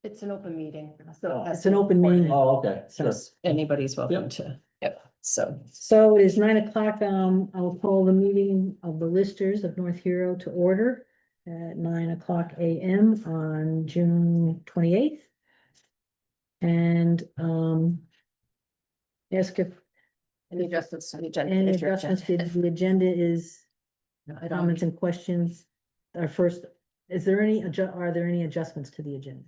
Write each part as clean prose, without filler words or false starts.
It's an open meeting, so. It's an open meeting. Oh, okay, So sure. anybody's welcome Yep. to, yep, so. So it is 9 o'clock. I'll call the meeting of the listers of North Hero to order at 9 o'clock a.m. on June 28th. And ask if Any adjustments to the agenda? any if you're- adjustments to the agenda is No, I don't. comments and questions. Our first, are there any adjustments to the agenda?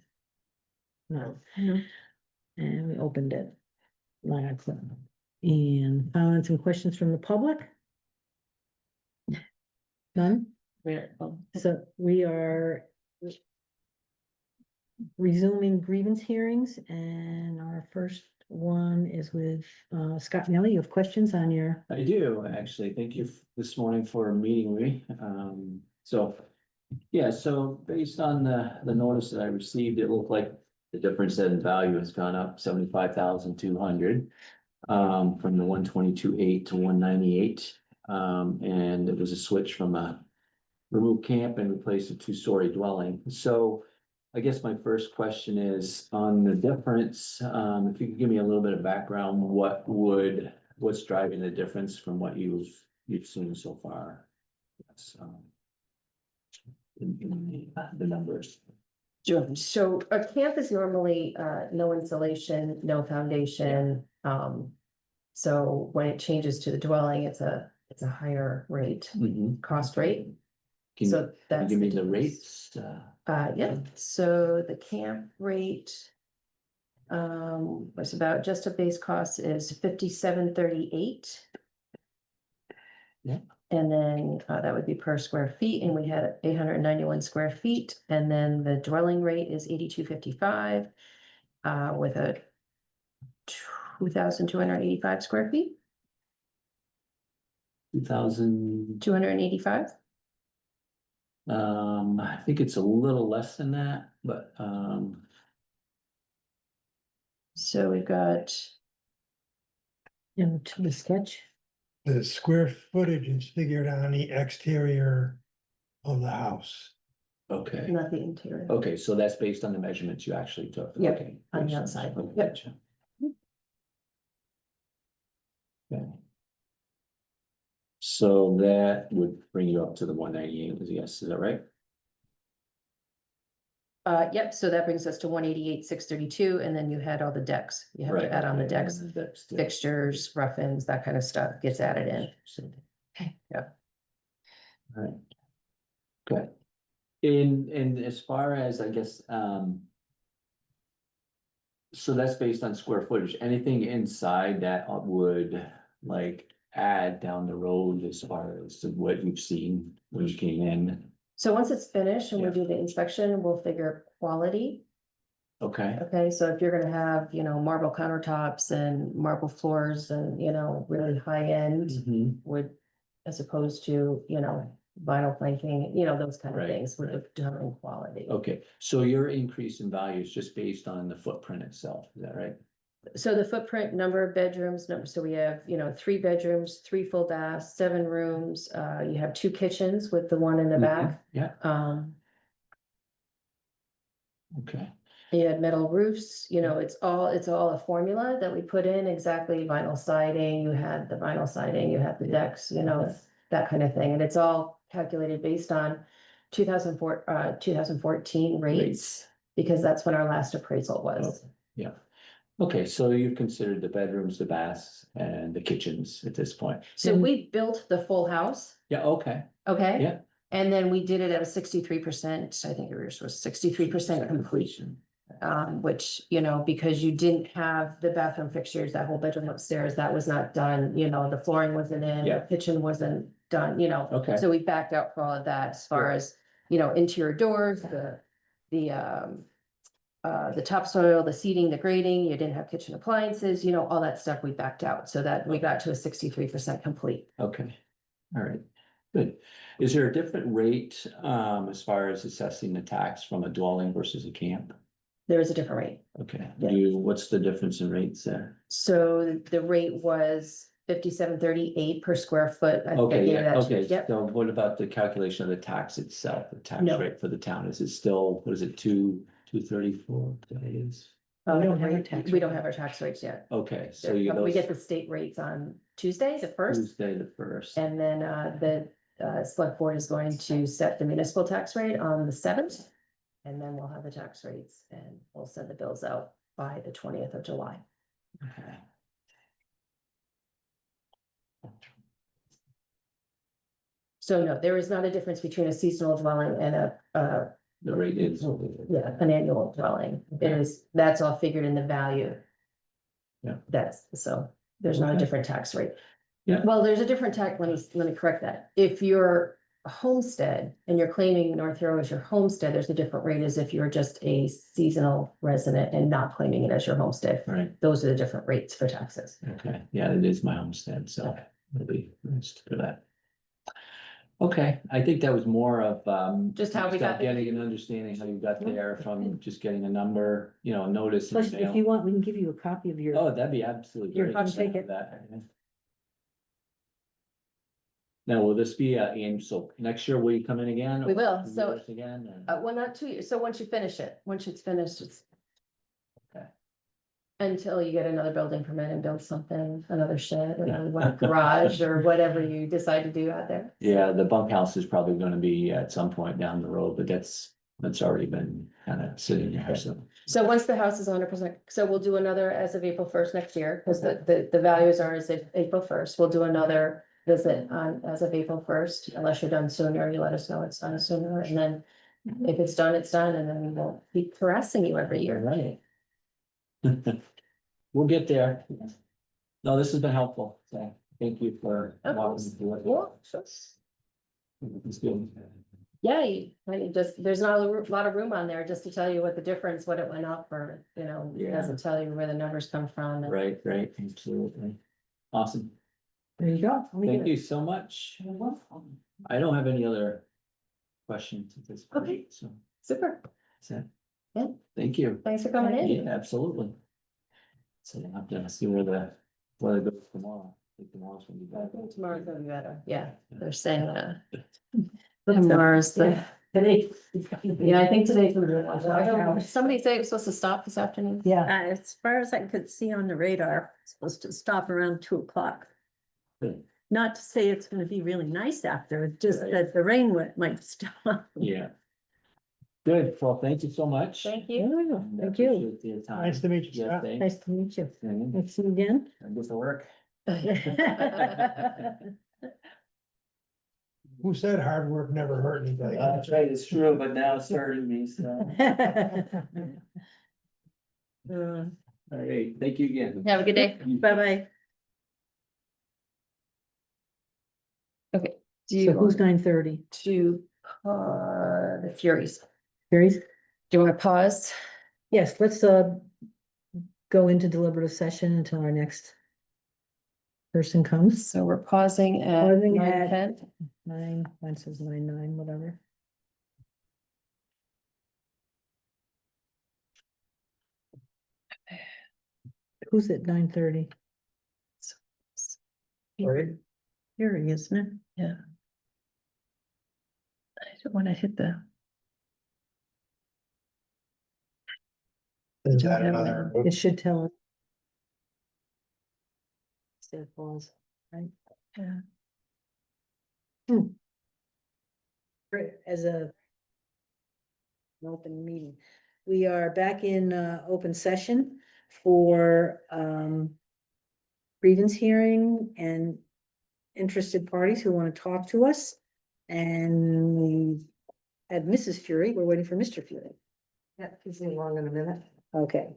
No. No. And we opened it. 9 o'clock. And comments and questions from the public? None? So we are resuming grievance hearings, and our first one is with Scott Nelly. You have questions on your, I do, actually. Thank you this morning for meeting with me. So based on the notice that I received, it looked like the difference in value has gone up 75,200 from the 122,800 to 198. And it was a switch from a removed camp and replaced a two-story dwelling. So I guess my first question is on the difference, if you could give me a little bit of background, what's driving the difference from what you've seen so far? Yes, in the numbers. Sure. So a camp is normally no insulation, no foundation. So when it changes to the dwelling, it's a higher rate, cost rate. Can So you that's. give me the difference. rates? Yeah, so the camp rate. Was about just a base cost is 57.38. Yeah. And then that would be per square feet, and we had 891 square feet, and then the dwelling rate is 82.55. With a 2,285 square feet, 2,000, 285. I think it's a little less than that, but, So we've got, to the sketch. The square footage is figured on the exterior of the house. okay. not the interior. Okay, so that's based on the measurements you actually took? Yep, Okay, on the makes sense. outside. Okay, Yep. gotcha. Okay. So that would bring you up to the 198, yes, is that right? Yep, so that brings us to 188,632, and then you had all the decks. You have Right, to add on the okay, decks, that's the- fixtures, rough-ins, that kind of stuff gets added in. Yeah. Right. Good. In as far as, I guess, so that's based on square footage, anything inside that would like add down the road as far as what you've seen when you came in? So once it's finished and we Yeah. do the inspection, we'll figure quality. Okay, Okay, so if you're gonna have, marble countertops and marble floors and, really high end Mhm. would, as opposed to, vinyl planking, those kind of Right, things would right. determine quality. Okay, so your increase in value is just based on the footprint itself, is that right? So the footprint, number of bedrooms, so we have, 3 bedrooms, 3 full baths, 7 rooms, you have 2 kitchens with the one in the back. Yeah, Um, okay, You had metal roofs, it's all a formula that we put in, exactly vinyl siding, you had the vinyl siding, you had the decks, that kind of thing, and it's all calculated based on 2014 rates, because that's when our last appraisal was. okay, yeah. Okay, so you've considered the bedrooms, the baths, and the kitchens at this point? So we built the full house, Yeah, okay, okay? yeah. And then we did it at a 63%, I think it was 63% completion. Which, because you didn't have the bathroom fixtures, that whole bedroom upstairs, that was not done, the flooring wasn't in, the Yeah. kitchen wasn't done, Okay. So we backed out for all of that as far as, interior doors, the topsoil, the seating, the grading, you didn't have kitchen appliances, all that stuff we backed out, so that we got to a 63% complete. Okay, all right, good. Is there a different rate as far as assessing the tax from a dwelling versus a camp? There is a different rate. Okay, Yeah. what's the difference in rates there? So the rate was 57.38 per square foot. I Okay, gave yeah, that to you. okay, Yep. so what about the calculation of the tax itself, the tax No. rate for the town? Is it still, what is it, two 234, that is, We don't have a rate- tax We rate don't yet. have our tax rates yet. okay, so you We get the those state rates on Tuesday, the first, Tuesday the first. and then the select board is going to set the municipal tax rate on the seventh. And then we'll have the tax rates and we'll send the bills out by the 20th of July. Okay. So no, there is not a difference between a seasonal dwelling and The rate is. yeah, an annual dwelling. It is, that's all figured in the value. Yeah. That's, so there's not a Okay. different tax rate. Yeah. Well, there's a different tax, let me correct that. If you're a homestead and you're claiming North Hero as your homestead, there's a different rate as if you're just a seasonal resident and not claiming it as your homestead. Right, Those are the different rates for taxes. okay, yeah, it is my homestead, so it'll be nice for that. Okay, I think that was more of, Just how we got there. getting an understanding how you got there from just getting a number, notice. Plus, if email. you want, we can give you a copy of your. Oh, that'd be absolutely Here, great. come take it. That. Now, will this be so next year will you come in again? We or will, 2 so- years Again, or- Well, not 2 years. So once you finish it, once it's finished, it's. Okay. Until you get another building permit and build something, another shed or a garage or whatever you decide to do out there. Yeah, the bunkhouse is probably gonna be at some point down the road, but that's already been kind of sitting there, so. So once the house is 100%, so we'll do another as of April 1st next year, because the values are as of April 1st. We'll do another visit on as of April 1st, unless you're done sooner, you let us know it's done sooner, and then if it's done, it's done, and then we won't be harassing you every year. Right. We'll get there. No, this has been helpful, so thank you for Of walking course. me through it. Yeah. It's good. Yeah, there's not a lot of room on there just to tell you what the difference, what it went up, or, it Yeah. doesn't tell you where the numbers come from. and- Right, absolutely. Awesome. There you go. Thank you so much. I don't have any other questions at this point. Okay. So Super, that's it. Yeah. Thank you. thanks for coming in. Yeah, absolutely. So I'm gonna see where it goes tomorrow. I think tomorrow's gonna be I better. think tomorrow's gonna be better, yeah, they're saying, Tomorrow's tomorrow's the, Today. yeah, I think today's gonna be. I don't know. Somebody say it's supposed to stop this afternoon? Yeah, As far as I could see on the radar, it's supposed to stop around 2 o'clock. Good. Not to say it's gonna be really nice after, just that the rain might stop. Yeah. Good, well, thank you so much. Thank you. yeah, And I thank you. appreciate your time. Nice to meet you, Yes, Scott. thanks. Nice to meet you. And Let's see you again. get to work. Who said hard work never hurt anybody? That's right, it's true, but now it's hurting me, so. All right, thank you again. Have a good day. Bye-bye. Okay. Do So you who's want 9:30? to, the Furies, Carries? do you wanna pause? Yes, let's go into deliberative session until our next person comes. So we're pausing at Pausing 9:10. 9, mine says 9, whatever. Who's at 9:30? Here he is, isn't it? I don't wanna hit the. Is don't that have another? It should tell. Said pause, right? Yeah. As an open meeting, we are back in open session for grievance hearing and interested parties who want to talk to us. And we had Mrs. Fury, we're waiting for Mr. Fury. Yeah, he's in long in a minute. Okay.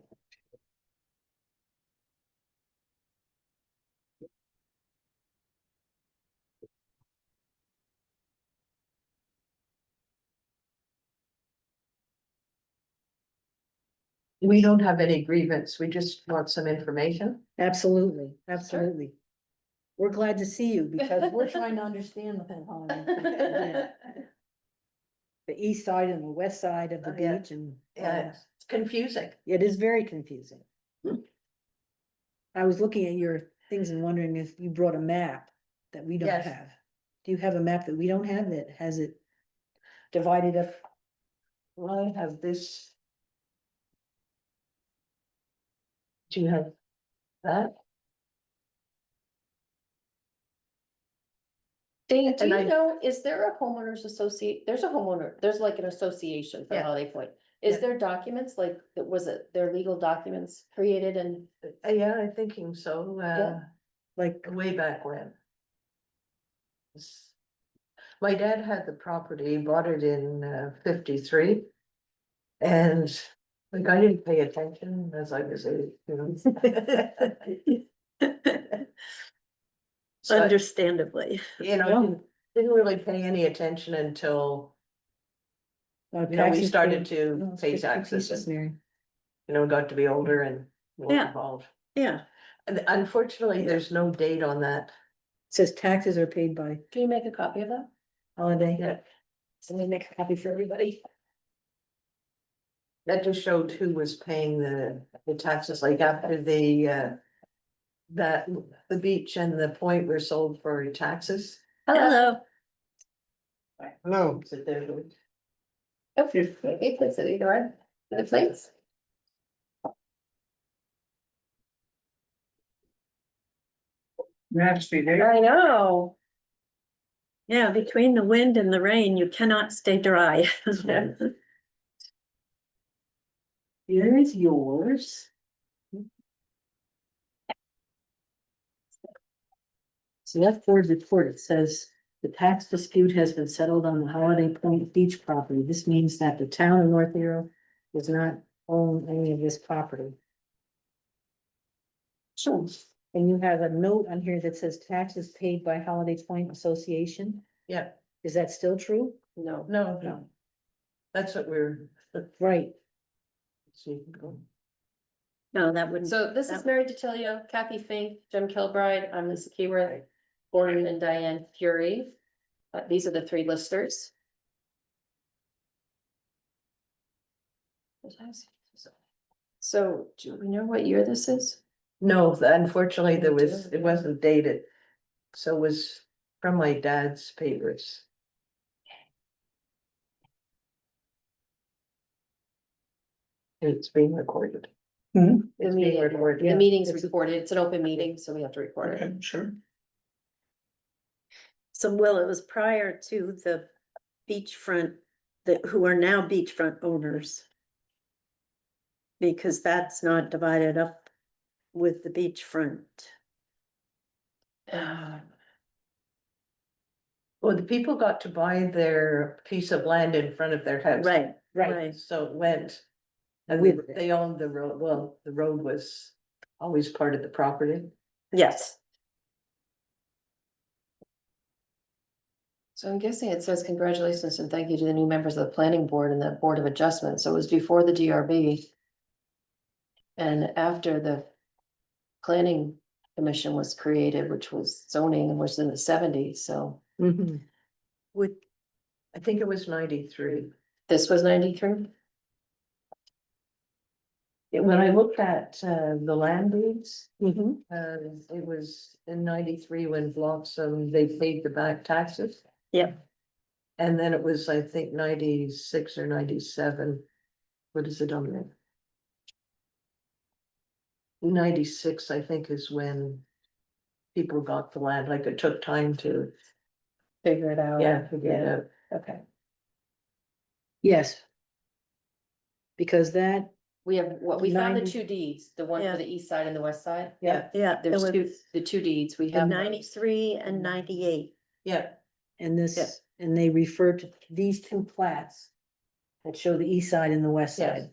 We don't have any grievance, we just want some information. Absolutely, absolutely. We're glad to see you because we're trying to understand the whole The east side and the west side of the Oh, yeah. beach and Yeah, it's confusing. it is very confusing. I was looking at your things and wondering if you brought a map that we don't Yes. have. Do you have a map that we don't have that has it divided up? Well, I have this Do you have that? Dana, do And you I- know, is there a homeowners associate, there's a homeowner, there's like an association for Yeah. Holiday Point. Yeah. Is there documents, like, was it their legal documents created and, Yeah, I'm thinking so, Yeah. like way back when. My dad had the property, bought it in 53. And like I didn't pay attention as I was a, So, Understandably. you know, Yeah. didn't really pay any attention until, we taxes started paid. to No, it's pay 50 taxes pieces, and, Mary. got to be older and more Yeah. involved. Yeah, And unfortunately, there's no date on that. Says taxes are paid by can you make a copy of that? Holiday. Yeah. So we make a copy for everybody. That just showed who was paying the taxes, like after that, the beach and the point were sold for taxes. hello. Hello. Sit there, Louis. Oh, maybe it's it either way. The plates. I know. Yeah, between the wind and the rain, you cannot stay dry. Here is yours. So that board report, it says the tax dispute has been settled on the Holiday Point Beach property. This means that the town of North Hero does not own any of this property. Sure. And you have a note on here that says taxes paid by Holiday Point Association. Yeah, Is that still true? No. no. That's what we're. Right. See. No, that wouldn't. So this is Mary DiTilio, Kathy Fink, Jim Kilbride, I'm Lisa Keyworth, Gordon and Diane Fury. These are the three listers. So do we know what year this is? No, unfortunately, it wasn't dated. So it was from my dad's papers. It's being recorded. Hmm. It's The being meeting. recorded. The meeting's it's- recorded, it's an open meeting, so we have to record it. Okay, sure. So Will, it was prior to the beachfront, who are now beachfront owners. Because that's not divided up with the beachfront. Well, the people got to buy their piece of land in front of their house. Right, Right. right. So it went. And With it. they owned the road, well, the road was always part of the property. Yes, So I'm guessing it says congratulations and thank you to the new members of the planning board and the board of adjustment, so it was before the DRB. And after the planning commission was created, which was zoning and was in the seventies, so Mhm. would, I think it was 93. this was 93. When I looked at the land deeds, Mhm. it was in 93 when Blossom, they paid the back taxes. Yep. And then it was, I think, 96 or 97. What is it on there? 96, I think, is when people got the land, like it took time to, Figure it out. figure it out. Okay, Yes. Because that, we have, what, we found the 90. two deeds, the one Yeah. for the east side and the west side. yeah, yeah, it There's was the two deeds, we in have. 93 and 98. Yeah, and Yeah. this, and they refer to these two plats that show the east side and the west Yes. side.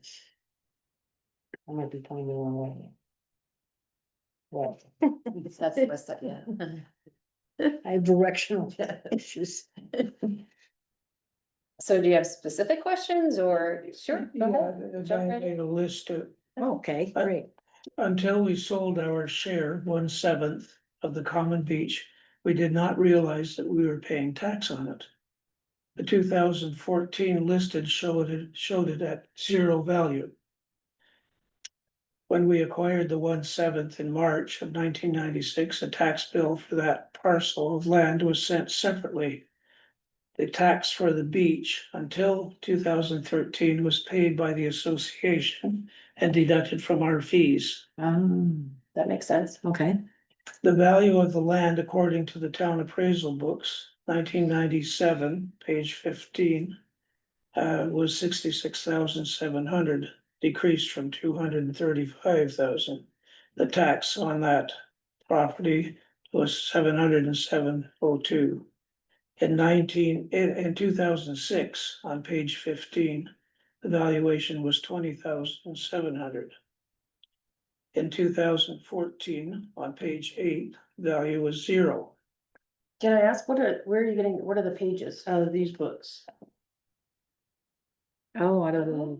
I might be pointing the wrong way. Well, That's the west side, yeah. I have directional issues. So do you have specific questions or? Sure, go Yeah, ahead. I Jump right in. made a list of, Okay, great. until we sold our share, 1/7 of the common beach, we did not realize that we were paying tax on it. The 2014 listed showed it at zero value. When we acquired the 1/7 in March of 1996, a tax bill for that parcel of land was sent separately. The tax for the beach until 2013 was paid by the association, and deducted from our fees. That makes sense. Okay, The value of the land according to the town appraisal books, 1997, page 15. Was 66,700, decreased from 235,000. The tax on that property was 707,002. In 2006, on page 15, the valuation was 20,700. In 2014, on page 8, value was 0. Can I ask, where are you getting, what are the pages? Out of these books. oh, out of the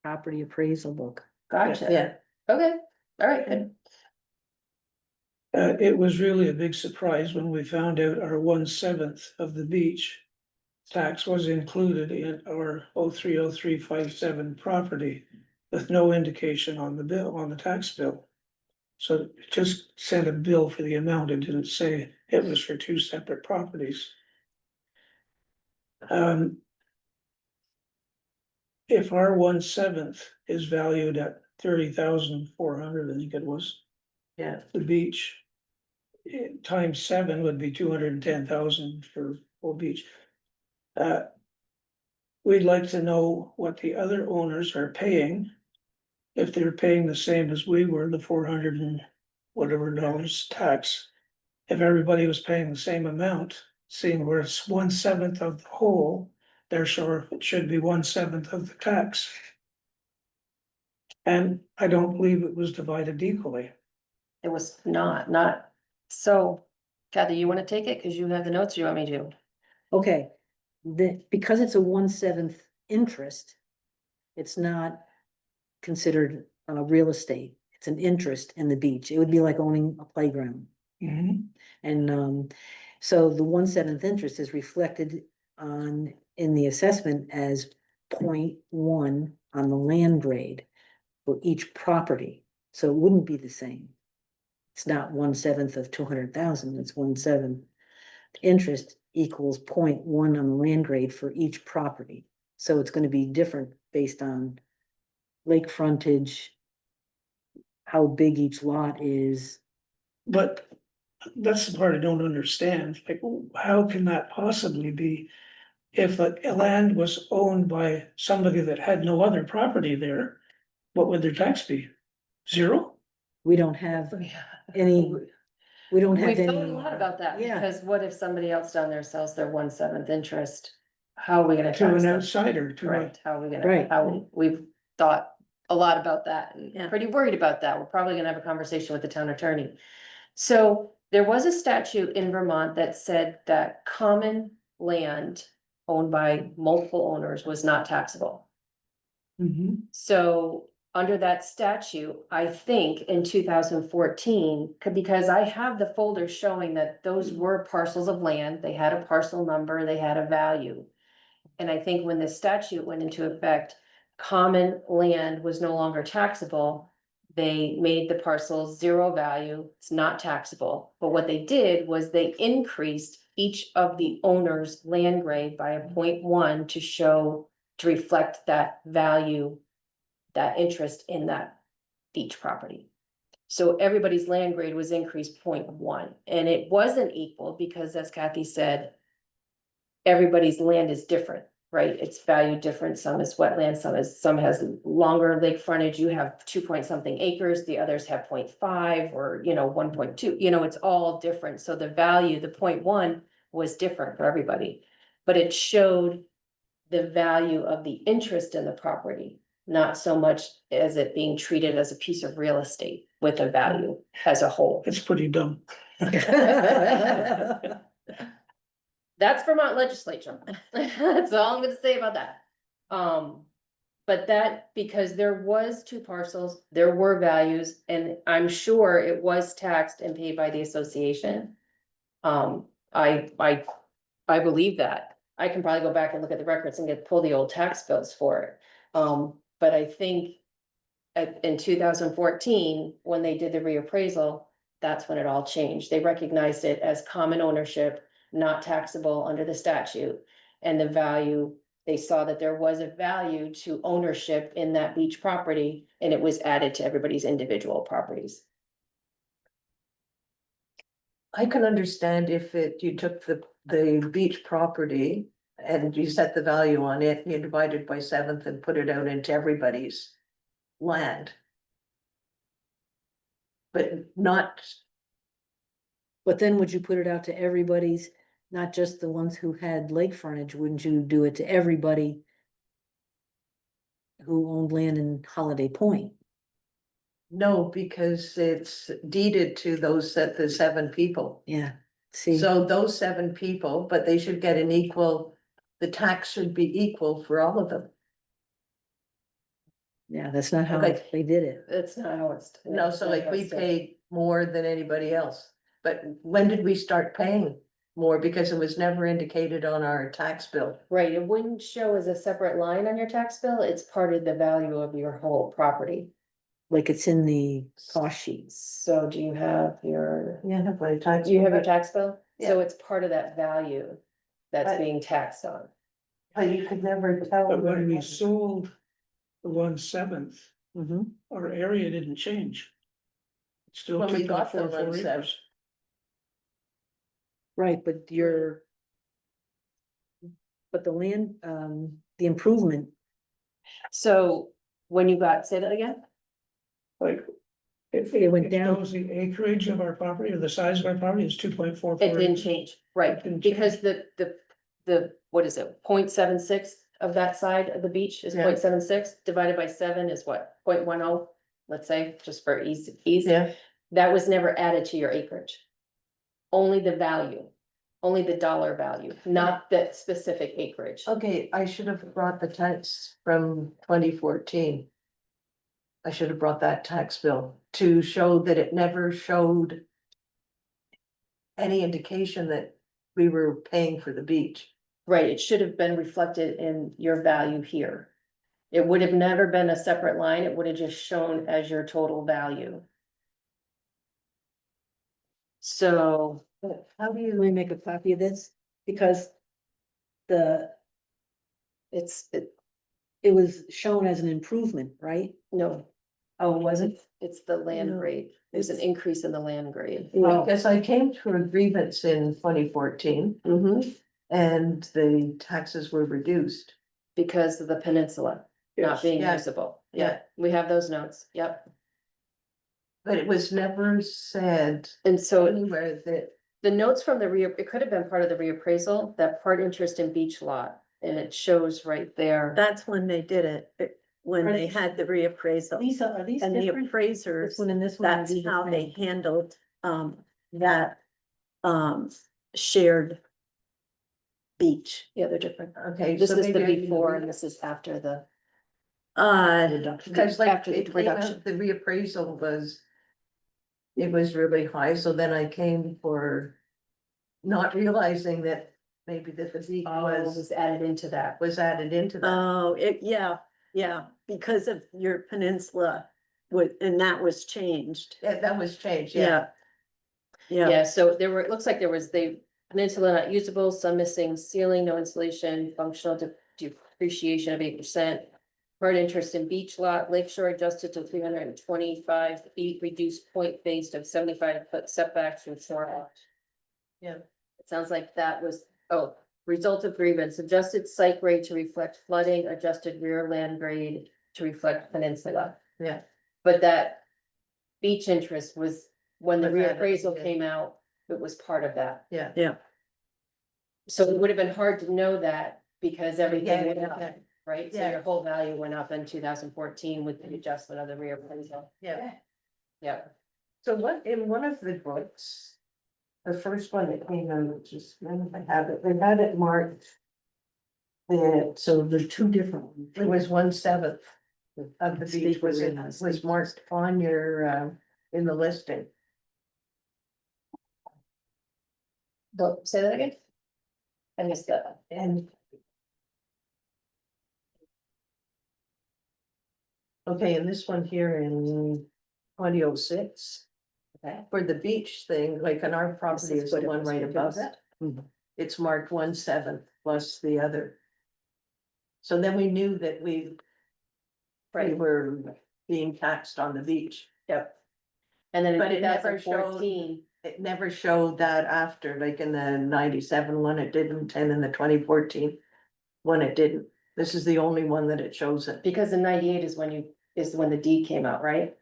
property appraisal book. Gotcha. Yeah, Okay, all right, good. It was really a big surprise when we found out our 1/7 of the beach tax was included in our 030357 property with no indication on the bill, on the tax bill. So it just sent a bill for the amount. It didn't say it was for two separate properties. If our 1/7 is valued at 30,400, I think it was, yeah. the beach. Times 7 would be 210,000 for Old Beach. We'd like to know what the other owners are paying. If they're paying the same as we were, the 400 and whatever dollars tax. If everybody was paying the same amount, seeing where it's 1/7 of the whole, therefore it should be 1/7 of the tax. And I don't believe it was divided equally. It was not, so Kathy, you wanna take it, cause you have the notes, or you want me to? Okay, because it's a 1/7 interest, it's not considered real estate. It's an interest in the beach. It would be like owning a playground. And so the 1/7 interest is reflected in the assessment as 0.1 on the land grade for each property. So it wouldn't be the same. It's not 1/7 of 200,000, it's 1/7. Interest equals 0.1 on the land grade for each property. So it's gonna be different based on lake frontage, how big each lot is. But that's the part I don't understand, like, how can that possibly be? If a land was owned by somebody that had no other property there, what would their tax be? 0? We don't have any, we don't have We've any. thought a lot about that, Yeah. because what if somebody else down there sells their 1/7 interest? How are we gonna To tax an them? outsider, to a, Right, how are we gonna, Right. we've thought a lot about that and Yeah. pretty worried about that. We're probably gonna have a conversation with the town attorney. So there was a statute in Vermont that said that common land owned by multiple owners was not taxable. So under that statute, I think in 2014, because I have the folder showing that those were parcels of land, they had a parcel number, they had a value. And I think when the statute went into effect, common land was no longer taxable. They made the parcels 0 value, it's not taxable, but what they did was they increased each of the owner's land grade by a 0.1 to show, to reflect that value, that interest in that beach property. So everybody's land grade was increased 0.1, and it wasn't equal because, as Kathy said, everybody's land is different, right? It's valued different. Some is wetland, some has longer lake frontage. You have 2 point something acres, the others have 0.5 or, 1.2, it's all different. So the value, the 0.1 was different for everybody. But it showed the value of the interest in the property, not so much as it being treated as a piece of real estate with a value as a whole. it's pretty dumb. That's Vermont legislature. That's all I'm gonna say about that. But that, because there was 2 parcels, there were values, and I'm sure it was taxed and paid by the association. I believe that. I can probably go back and look at the records and pull the old tax bills for it. But I think in 2014, when they did the reappraisal, that's when it all changed. They recognized it as common ownership, not taxable under the statute, and the value they saw that there was a value to ownership in that beach property, and it was added to everybody's individual properties. I can understand if you took the beach property and you set the value on it, you divided by seventh and put it out into everybody's land. But not, But then would you put it out to everybody's, not just the ones who had lake frontage, wouldn't you do it to everybody who owned land in Holiday Point? no, because it's deeded to the 7 people. Yeah, see, So those 7 people, but they should get an equal, the tax should be equal for all of them. yeah, that's not how Okay. they did it. That's not how it's. No, so like we paid more than anybody else. But when did we start paying more? Because it was never indicated on our tax bill. Right, it wouldn't show as a separate line on your tax bill, it's part of the value of your whole property. Like it's in the cost sheets. So do you have your, Yeah, have my tax. do you have your bill, tax bill? So Yeah. it's part of that value that's But- being taxed on. But you could never tell. But when where it we was. sold the 1/7, Mm-hmm. our area didn't change. It's still When we two got point the 4 1/7. acres. Right, but but the land, the improvement, So when you got, say that again? Like, if It went it down. shows the acreage of our property or the size of our property is 2.44. It didn't change, right, It didn't because the, what is it, 0.76 of that side of the beach is Yeah. 0.76 divided by 7 is what, 0.10. Let's say, just for ease. Yeah, That was never added to your acreage. Only the value, only the dollar value, not the specific acreage. okay, I should have brought the tax from 2014. I should have brought that tax bill to show that it never showed any indication that we were paying for the beach. Right, it should have been reflected in your value here. It would have never been a separate line, it would have just shown as your total value. So, But how do let you, me make a copy of this, because it's, it was shown as an improvement, right? no, Oh, was it? it's the land No, grade, there's an increase in the land grade. Oh, because I came to a grievance in 2014 Mhm, and the taxes were reduced. because of the peninsula not Yes. being Yeah. usable, Yeah. yeah, we have those notes, yep. But it was never said And so anywhere that, the notes from it could have been part of the reappraisal, that part interest in beach lot, and it shows right there. That's when they did it, when Are they these- had the reappraisal. Are these And the different? appraisers, This one and this one? are that's these the how they same? handled, that, shared beach. Yeah, they're different. okay. This so is the maybe I didn't before read and it. this is after the. Because like after the it came reduction. out, the reappraisal was. It was really high, so then I came for. Not realizing that maybe that the beach Was added into that. was added into that. Oh, yeah, because of your peninsula, and that was changed. Yeah, that was changed, yeah. Yeah. Yeah, so there were, it looks like there was the peninsula not usable, some missing ceiling, no insulation, functional depreciation of 8%. Part interest in beach lot, lakeshore adjusted to 325 feet, reduced point based of 75-foot setbacks from shore lot. Yeah. It sounds like that was, result of grievance, adjusted site grade to reflect flooding, adjusted rear land grade to reflect peninsula. Yeah. But that beach interest was, when the Was added, reappraisal yeah. came out, it was part of that. Yeah. So it would have been hard to know that because everything Yeah, went up, yeah. right? So Yeah. your whole value went up in 2014 with the adjustment of the reappraisal. Yeah, Yeah. so what, in one of the books. The first one that came out, which is, I don't know if I have it, they had it marked. That, So there's two different ones. it was 1/7 of the Speak beach was with in, me. was marked on your, in the listing. Say that again? I missed that. And. Okay, and this one here in 2006. Okay. For the beach thing, like on our property is is the what it one was right above reduced. it. It's marked 1/7 plus the other. So then we knew that we Right, were being taxed on the beach. yep. And then in But two it never thousand fourteen, It never showed that after, like in the 97 one it didn't, and in the 2014 one it didn't. This is the only one that it shows it. because in 98 is when the deed came out, right?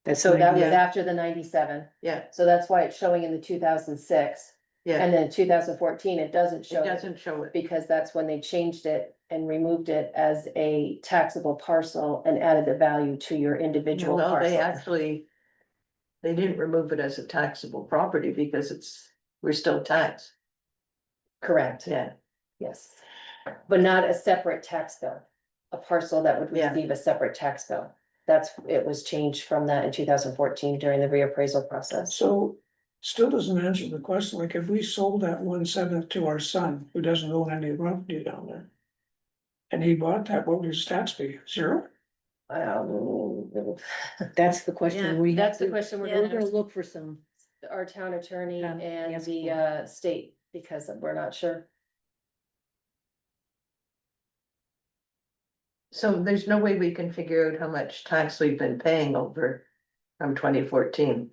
That's So that was yeah. after the 97, Yeah, so that's why it's showing in the 2006. yeah, And then 2014, it doesn't it show it doesn't show it. because that's when they changed it and removed it as a taxable parcel and added the value to your individual No, they parcel. actually, they didn't remove it as a taxable property because we're still taxed. Correct, Yeah, yes, but not a separate tax bill, a parcel that would Yeah. receive a separate tax bill. It was changed from that in 2014 during the reappraisal process. So still doesn't answer the question, like if we sold that 1/7 to our son, who doesn't own any property down there. And he bought that, what would his tax be? 0? That's the question we have That's the to, question we're we're gonna gonna, look for some. our town attorney and ask the for. state, because we're not sure. so there's no way we can figure out how much tax we've been paying over from 2014.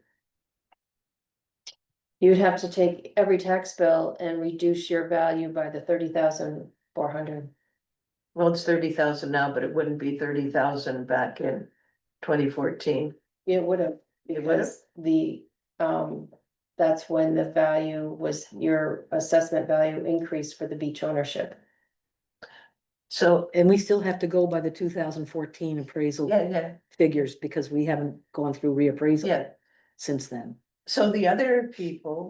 You'd have to take every tax bill and reduce your value by the 30,400. Well, it's 30,000 now, but it wouldn't be 30,000 back in 2014. It would have, It would've? because that's when the value was, your assessment value increased for the beach ownership. So, And we still have to go by the 2014 appraisal yeah, figures because we haven't gone through reappraisal. yeah. Since then. So the other people,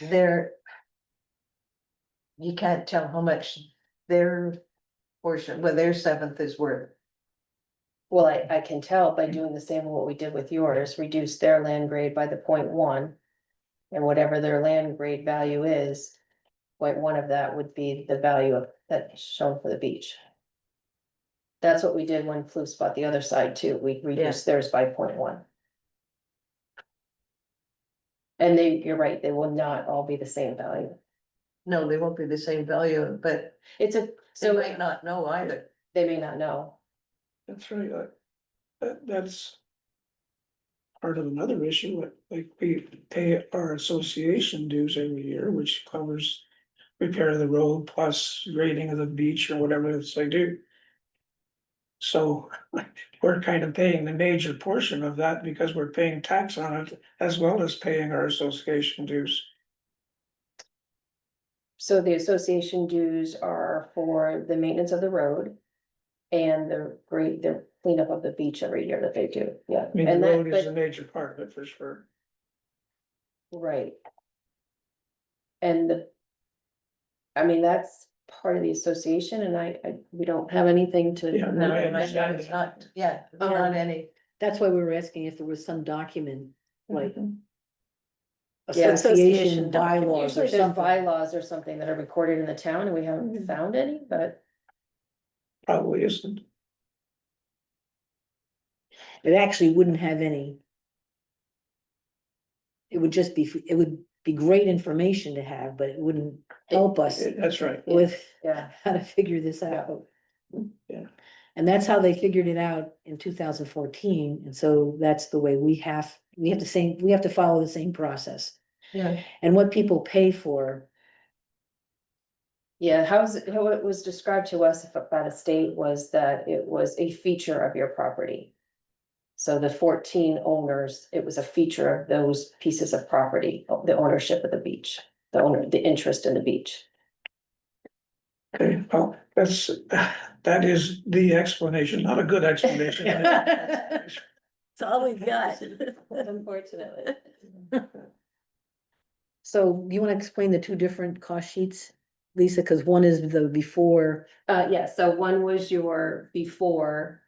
they're. You can't tell how much their portion, well, their seventh is worth. Well, I can tell by doing the same what we did with yours, reduce their land grade by the 0.1. And whatever their land grade value is, 0.1 of that would be the value of that's shown for the beach. That's what we did when Fluce bought the other side too, we reduced theirs by 0.1. And you're right, they will not all be the same value. No, they won't be the same value, but It's a, they so might not know either. they may not know. That's right, that's. Part of another issue, like we pay our association dues every year, which covers. Repair of the road plus grading of the beach or whatever else they do. So we're kind of paying the major portion of that because we're paying tax on it as well as paying our association dues. So the association dues are for the maintenance of the road. And the cleanup of the beach every year that they do, yeah. I mean, And the that, road is a but, major part of it for sure. right. And I mean, that's part of the association and we don't have anything to. Yeah, No, I right understand now it's that. not, yeah, not any. That's why we were asking if there was some document, like. Yeah, Association association bylaws Usually or there's something. bylaws or something that are recorded in the town and we Mm-hmm. haven't found any, but. Probably isn't. It actually wouldn't have any. It would just be, it would be great information to have, but it wouldn't help us That's right. with Yeah. how to figure this out. Yeah. And that's how they figured it out in 2014, and so that's the way we have to follow the same process. Yeah, And what people pay for, Yeah, how it was described to us by the state was that it was a feature of your property. So the 14 owners, it was a feature of those pieces of property, the ownership of the beach, the interest in the beach. Okay, well, that is the explanation, not a good explanation. It's all we've got. Unfortunately. So you wanna explain the two different cost sheets, Lisa, cause one is the before, Yeah, so one was your before,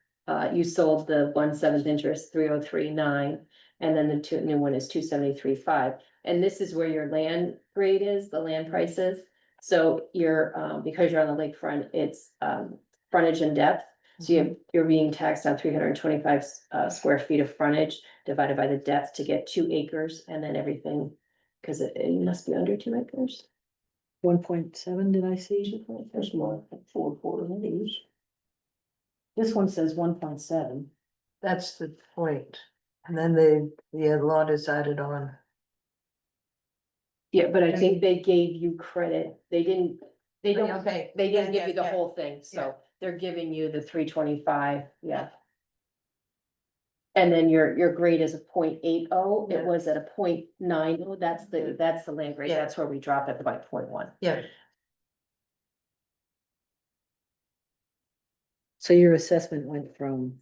you sold the 1/7 interest, 303.9, and then the new one is 273.5. And this is where your land grade is, the land price is. So because you're on the lakefront, it's, frontage and depth. So you're being taxed on 325 square feet of frontage divided by the depth to get 2 acres and then everything. Cause it must be under 2 acres. 1.7, did I see? There's more, 4, it is. This one says 1.7. That's the point. And then the lot is added on. Yeah, but I think they gave you credit. They didn't, they don't, Okay. they Yeah, didn't give yeah, you the yeah. whole thing, Yeah. so they're giving you the 325, yeah. And then your grade is a 0.80. Yeah. It was at a 0.90. That's the land grade, Yeah. that's where we drop it by 0.1. Yeah, So your assessment went from,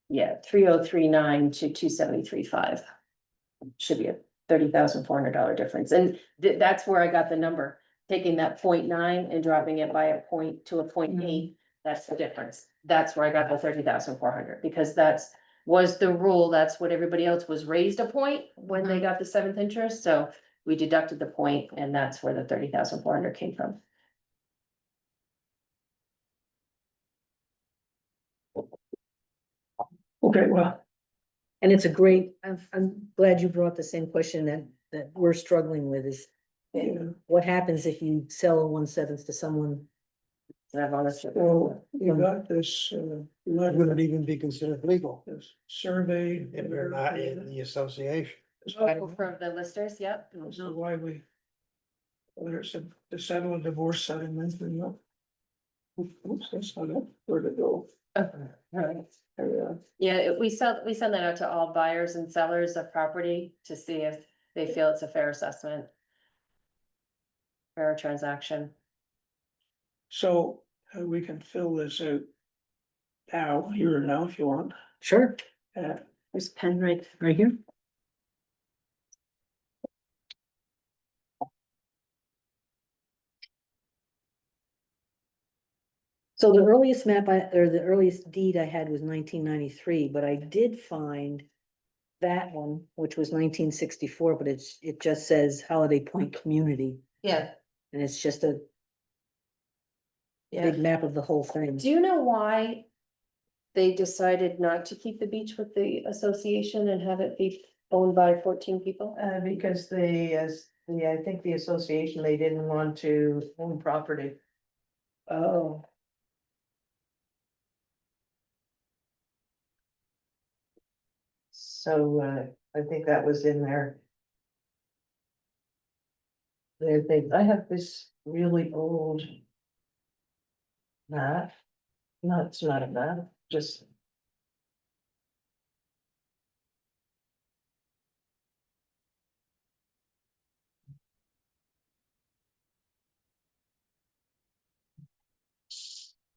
Yeah, 3039 to 2735. Should be a $30,400 difference, and that's where I got the number. Taking that 0.9 and dropping it by a point to a 0.8, that's the difference. That's where I got the 30,400, because was the rule, that's what everybody else was raised a point when they got the seventh interest, so we deducted the point, and that's where the 30,400 came from. Okay, well, and it's a great, I'm glad you brought the same question that we're struggling with is yeah, what happens if you sell a 1/7 to someone? And I've ownership. so you got this, Would it even be considered legal this survey. if they're not in the association? For the listers, yep. So why we. Whether it's to settle a divorce settlement or not. Oops, that's not it, where'd it go? Right. There we are. Yeah, we send that out to all buyers and sellers of property to see if they feel it's a fair assessment. Fair transaction. So we can fill this out. Now, here and now if you want, Sure, There's a pen right. right here. So the earliest map or the earliest deed I had was 1993, but I did find that one, which was 1964, but it just says Holiday Point Community, yeah, and it's just a yeah. big map of the whole thing. Do you know why they decided not to keep the beach with the association and have it be owned by 14 people? Because I think the association, they didn't want to own property. Oh. So, I think that was in there. I have this really old. Map. No, it's not a map, just.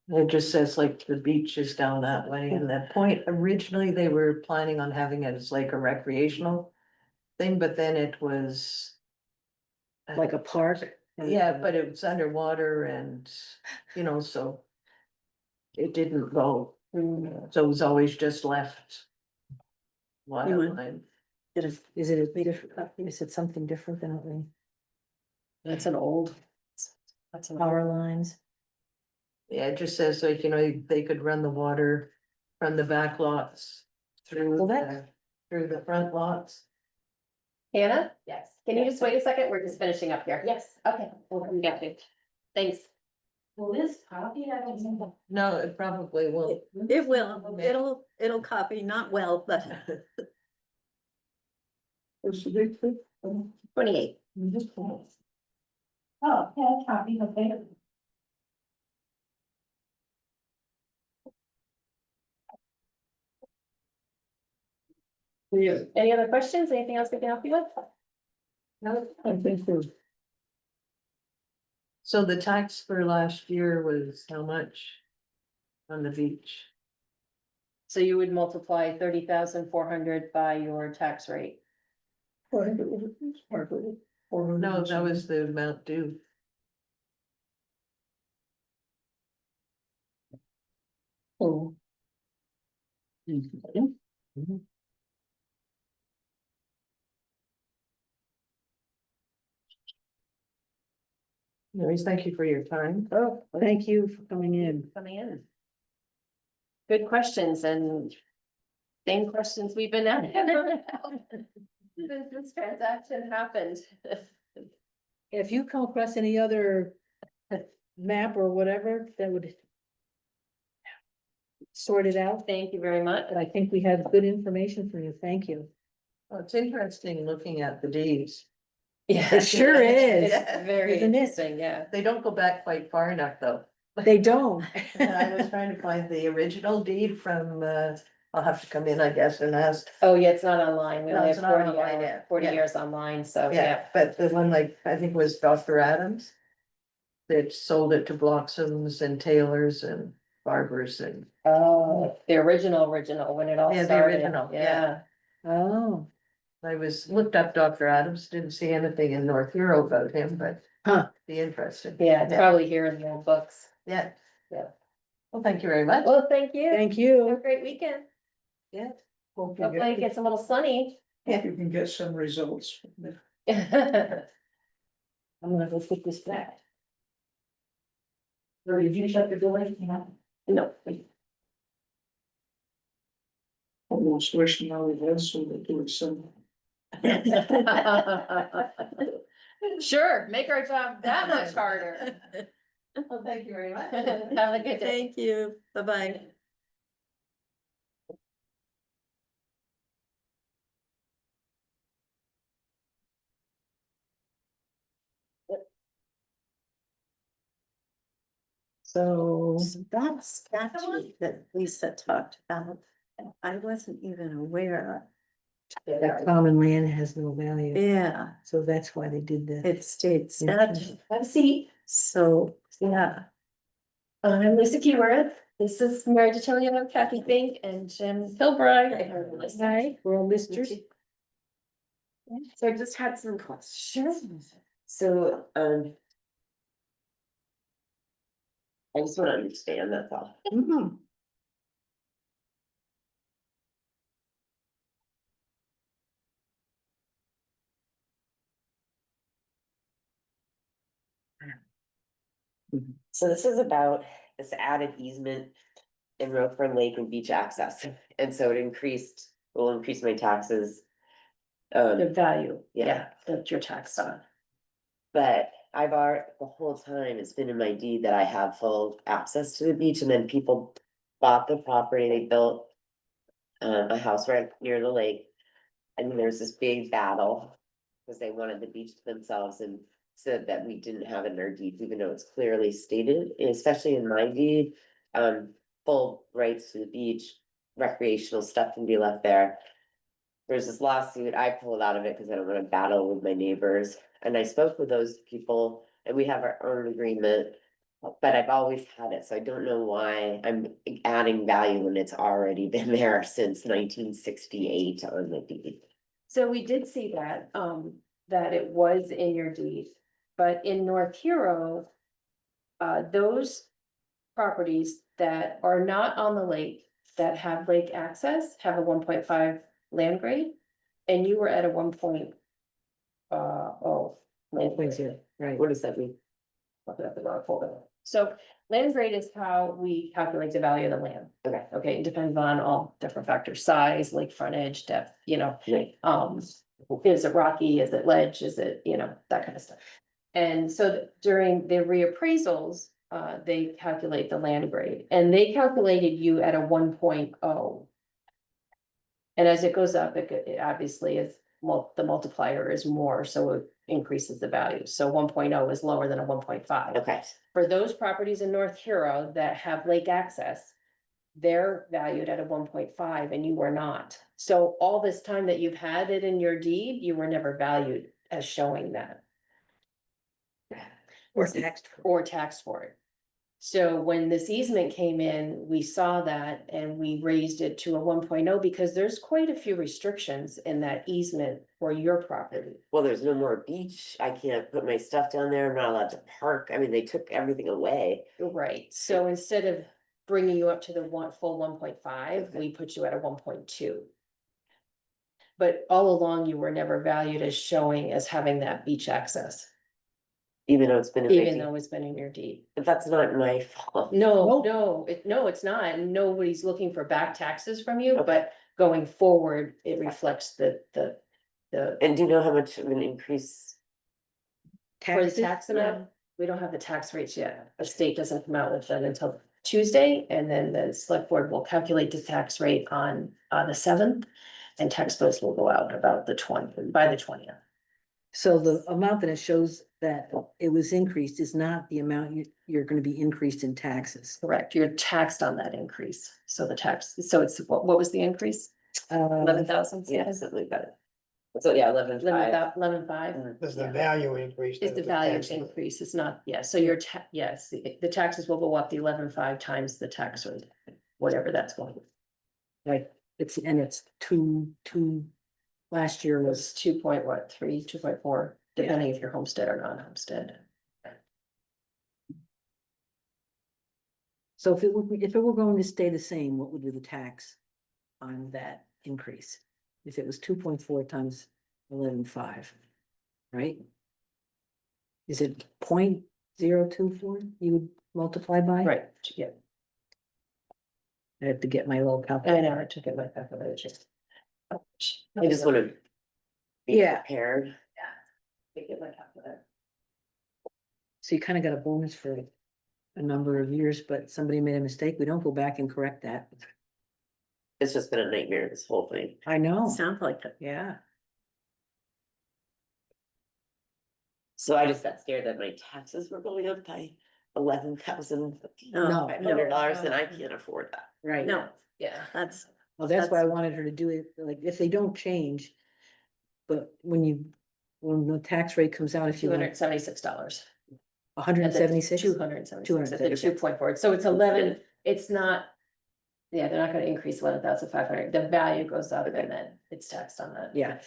It just says like the beach is down that way, and that point, originally they were planning on having it as like a recreational thing, but then it was. Like a park. Yeah, but it was underwater and, so. It didn't go, so it was always just left. Wildlife. Is it a bigger, is it something different than the That's an old. That's an power lines? Yeah, it just says like, they could run the water from the back lots. Well, Through the front lots. Hannah? Yes. Can you just wait a second? We're just finishing up here. Yes. Okay, we'll come get you. Thanks. Well, this copy, I don't know. No, it probably will. It will, it'll copy, not well, but. What's the big thing? 28. Oh, yeah, copy, okay. Any other questions? Anything else we can help you with? No, I think we're, So the tax for last year was how much? On the beach? So you would multiply 30,400 by your tax rate. I think it was partly. No, that was the amount due. Oh. Anyways, thank you for your time. Oh, Thank you for coming in. coming in. Good questions and same questions we've been at. Since this transaction happened. if you come across any other map or whatever that would sort it out, Thank you very much. but I think we have good information for you. Thank you. Well, it's interesting looking at the deeds. Yeah. It sure is. It's very Isn't it? interesting, yeah. They don't go back quite far enough, though. They don't. And I was trying to find the original deed from, I'll have to come in, I guess, and ask. Oh, yeah, it's not online. We No, only it's have not 40 online hours, yet. 40 Yeah. years online, so, Yeah, yeah. but the one like, I think was Dr. Adams. That sold it to Bloxham's and Taylor's and Barbers and, Oh, the original, when it all Yeah, the started, original, yeah. Oh, I looked up Dr. Adams, didn't see anything in North Hero about him, but. Huh. Be interesting. Yeah, it's probably here in the old books. Yeah. Yeah. Well, thank you very much. Well, thank you. thank Have a you. great weekend. Yeah. Hope you Hopefully it gets a little sunny. hope you can get some results. I'm gonna go put this back. Or did you shut the door? No. Almost wishing I would have so they do it some. Sure, make our job that much harder. Well, thank you very much. Have a good day. Thank you, bye-bye. So, So that statute that Lisa talked about, I wasn't even aware that common land has no of. value, Yeah, so that's why they did that. it states Yeah. statute, Have a seat. so, yeah. I'm Lisa Keyworth. This is Mary DeTilio, Kathy Fink, and Jim Kilbride. Hi, we're all listers. So I just had some questions. Sure. So, I just wanna understand, that's all. Mhm. So this is about this added easement in Rockford Lake and beach access, and so will increase my taxes. The value, Yeah. yeah, that you're taxed on. But the whole time, it's been in my deed that I have full access to the beach, and then people bought the property, they built. A house right near the lake, and there's this big battle. Cause they wanted the beach to themselves and said that we didn't have it in our deed, even though it's clearly stated, especially in my deed. Full rights to the beach, recreational stuff can be left there. There's this lawsuit, I pulled out of it because I don't wanna battle with my neighbors, and I spoke with those people, and we have our own agreement. But I've always had it, so I don't know why I'm adding value when it's already been there since 1968 on the deed. So we did see that it was in your deed, but in North Hero. Those properties that are not on the lake, that have lake access, have a 1.5 land grade. And you were at a 1. Land grade. 1.0, right. What does that mean? Looking at the wrong folder. So land grade is how we calculate the value of the land. Okay. Okay, it depends on all different factors, size, lake frontage, depth, Right. is it rocky, is it ledge, is it, that kind of stuff. And so during the reappraisals, they calculate the land grade, and they calculated you at a 1.0. And as it goes up, it obviously is, the multiplier is more, so it increases the value. So 1.0 is lower than a 1.5. Okay, For those properties in North Hero that have lake access, they're valued at a 1.5 and you were not. So all this time that you've had it in your deed, you were never valued as showing that. Or taxed. Or taxed for it. So when this easement came in, we saw that and we raised it to a 1.0 because there's quite a few restrictions in that easement for your property. well, there's no more beach, I can't put my stuff down there, I'm not allowed to park, I mean, they took everything away. Right, so instead of bringing you up to the full 1.5, we put you at a 1.2. But all along, you were never valued as showing as having that beach access, Even though it's been in my even deed, though it's been in your deed. but that's not my fault. No, Nope. no, it's not, and nobody's looking for back taxes from you, Okay. but going forward, it reflects the. And do you know how much of an increase For the taxes? tax amount, we don't have the tax rates yet. The state doesn't come out with them until Tuesday, and then the select board will calculate the tax rate on the seventh. And tax bills will go out about by the 20th. So the amount that it shows that it was increased is not the amount you're gonna be increased in taxes. Correct, you're taxed on that increase. So the tax, so it's, what was the increase? Uh, 11,000? Yeah, something like that. So, yeah, 11,500. 11,500 Does the value increase? is the value increase, it's not, yeah, so your yes, the taxes will go up the 11,500 times the tax rate, whatever that's going. Right, it's two, last year Was was, 2.3, 2.4, depending if you're homestead or non-homestead. so if it were going to stay the same, what would be the tax on that increase? If it was 2.4 times 11.5, right? Is it 0.024 you would multiply by? Right, yeah, I have to get my little I calculator. know, I took it like that, but I just. I just wanna be Yeah. prepared. Take it like that. So you kind of got a bonus for a number of years, but somebody made a mistake. We don't go back and correct that. It's just been a nightmare, this whole thing. I know, Sounds like it. yeah. So I just got scared that my taxes were going up by $11,500, and I can't afford that. Right. No, Yeah. that's, Well, that's why I wanted her to do it, like, if they don't change. But when the tax rate comes out, if Two you hundred want and $76. hundred and seventy-six, 276 at the 2.4, so it's 11, it's not. Yeah, they're not gonna increase 11,500, the value goes up and then it's taxed on that. yeah.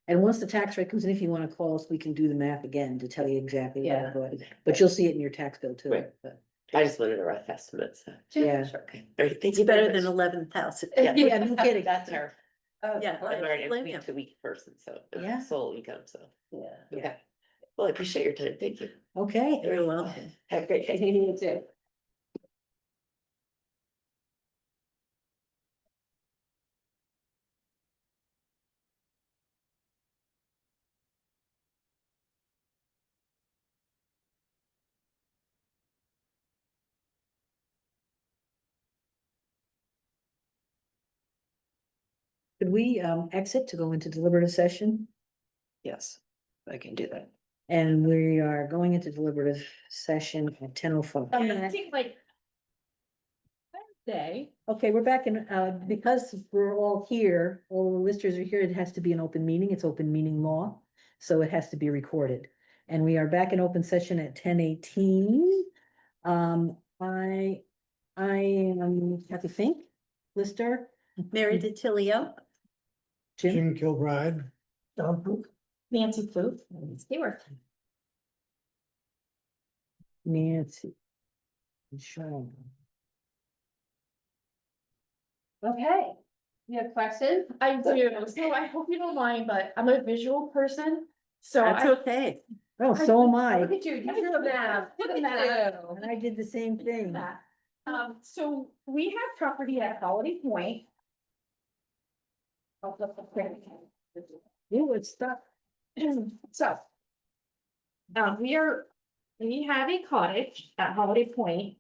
And once the tax rate comes in, if you wanna call us, we can do the math again to tell you exactly. what Yeah. it was. But you'll see it in your tax bill too. Right. But- I just wanted a rough estimate, so. Yeah. Sure. Okay, all right, thank it's you very better than much. 11,000. Yeah, no kidding. That's her. Yeah. I'm already a blame you. week-to-week person, so. Yeah. Sole income, so. Yeah. Okay. Well, I appreciate your time. Thank you. Okay. Very well. Have a great day. You too. Could we exit to go into deliberative session? Yes, I can do that. And we are going into deliberative session at 10:05. I think like. Day. Okay, we're back in, because we're all here, all the listers are here, it has to be an open meeting, it's open meeting law. So it has to be recorded. And we are back in open session at 10:18. I am Kathy Fink, lister, Mary DiTilio. Jim, Jim Kilbride. Tom Pook. Nancy Flute, Stewart. Nancy. And Sean. Okay. You have questions? I do, so I hope you don't mind, but I'm a visual person, so That's I. okay. Oh, so am I. Look at you, you drew that. Look at that. And I did the same thing. So we have property at Holiday Point. You would stop. So. We have a cottage at Holiday Point.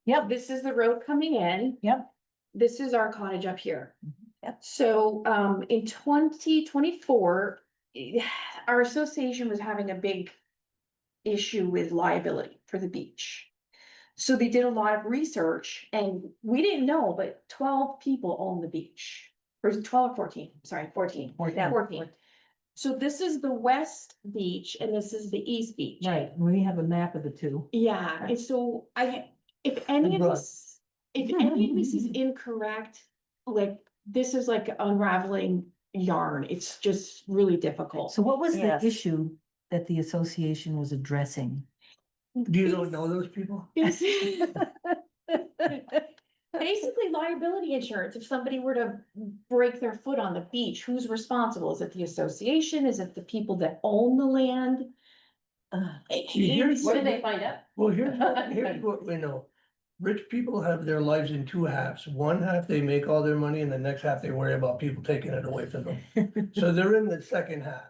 Yep, this is the road coming in. Yep. This is our cottage up here. Yep. So, in 2024, our association was having a big issue with liability for the beach. So they did a lot of research and we didn't know, but 12 people own the beach. Or is it 12 or 14? Sorry, 14. Yeah, 14. So this is the west beach and this is the east beach. Right, we have a map of the two. Yeah, and so if any of this, if any of this is incorrect, like, this is like unraveling yarn, it's just really difficult. So what was the Yes. issue that the association was addressing? You don't know those people? Basically liability insurance, if somebody were to break their foot on the beach, who's responsible? Is it the association? Is it the people that own the land? Here's What did they find out? Well, here's what we know. Rich people have their lives in two halves. One half, they make all their money and the next half, they worry about people taking it away from them. So they're in the second half.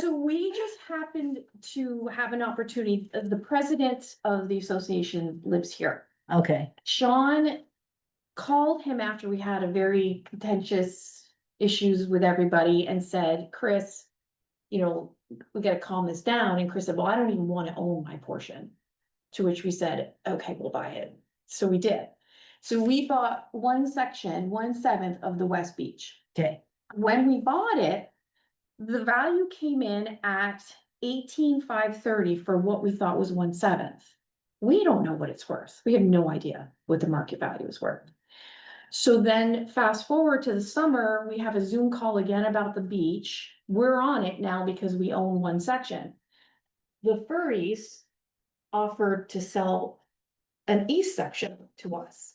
So we just happened to have an opportunity, the president of the association lives here. Okay, Sean called him after we had a very contentious issues with everybody and said, Chris, you know, we gotta calm this down. And Chris said, well, I don't even wanna own my portion. To which we said, okay, we'll buy it. So we did. So we bought one section, 1/7 of the West Beach. okay. When we bought it, the value came in at 18,530 for what we thought was 1/7. We don't know what it's worth. We have no idea what the market value is worth. So then fast forward to the summer, we have a Zoom call again about the beach. We're on it now because we own one section. The furries offered to sell an east section to us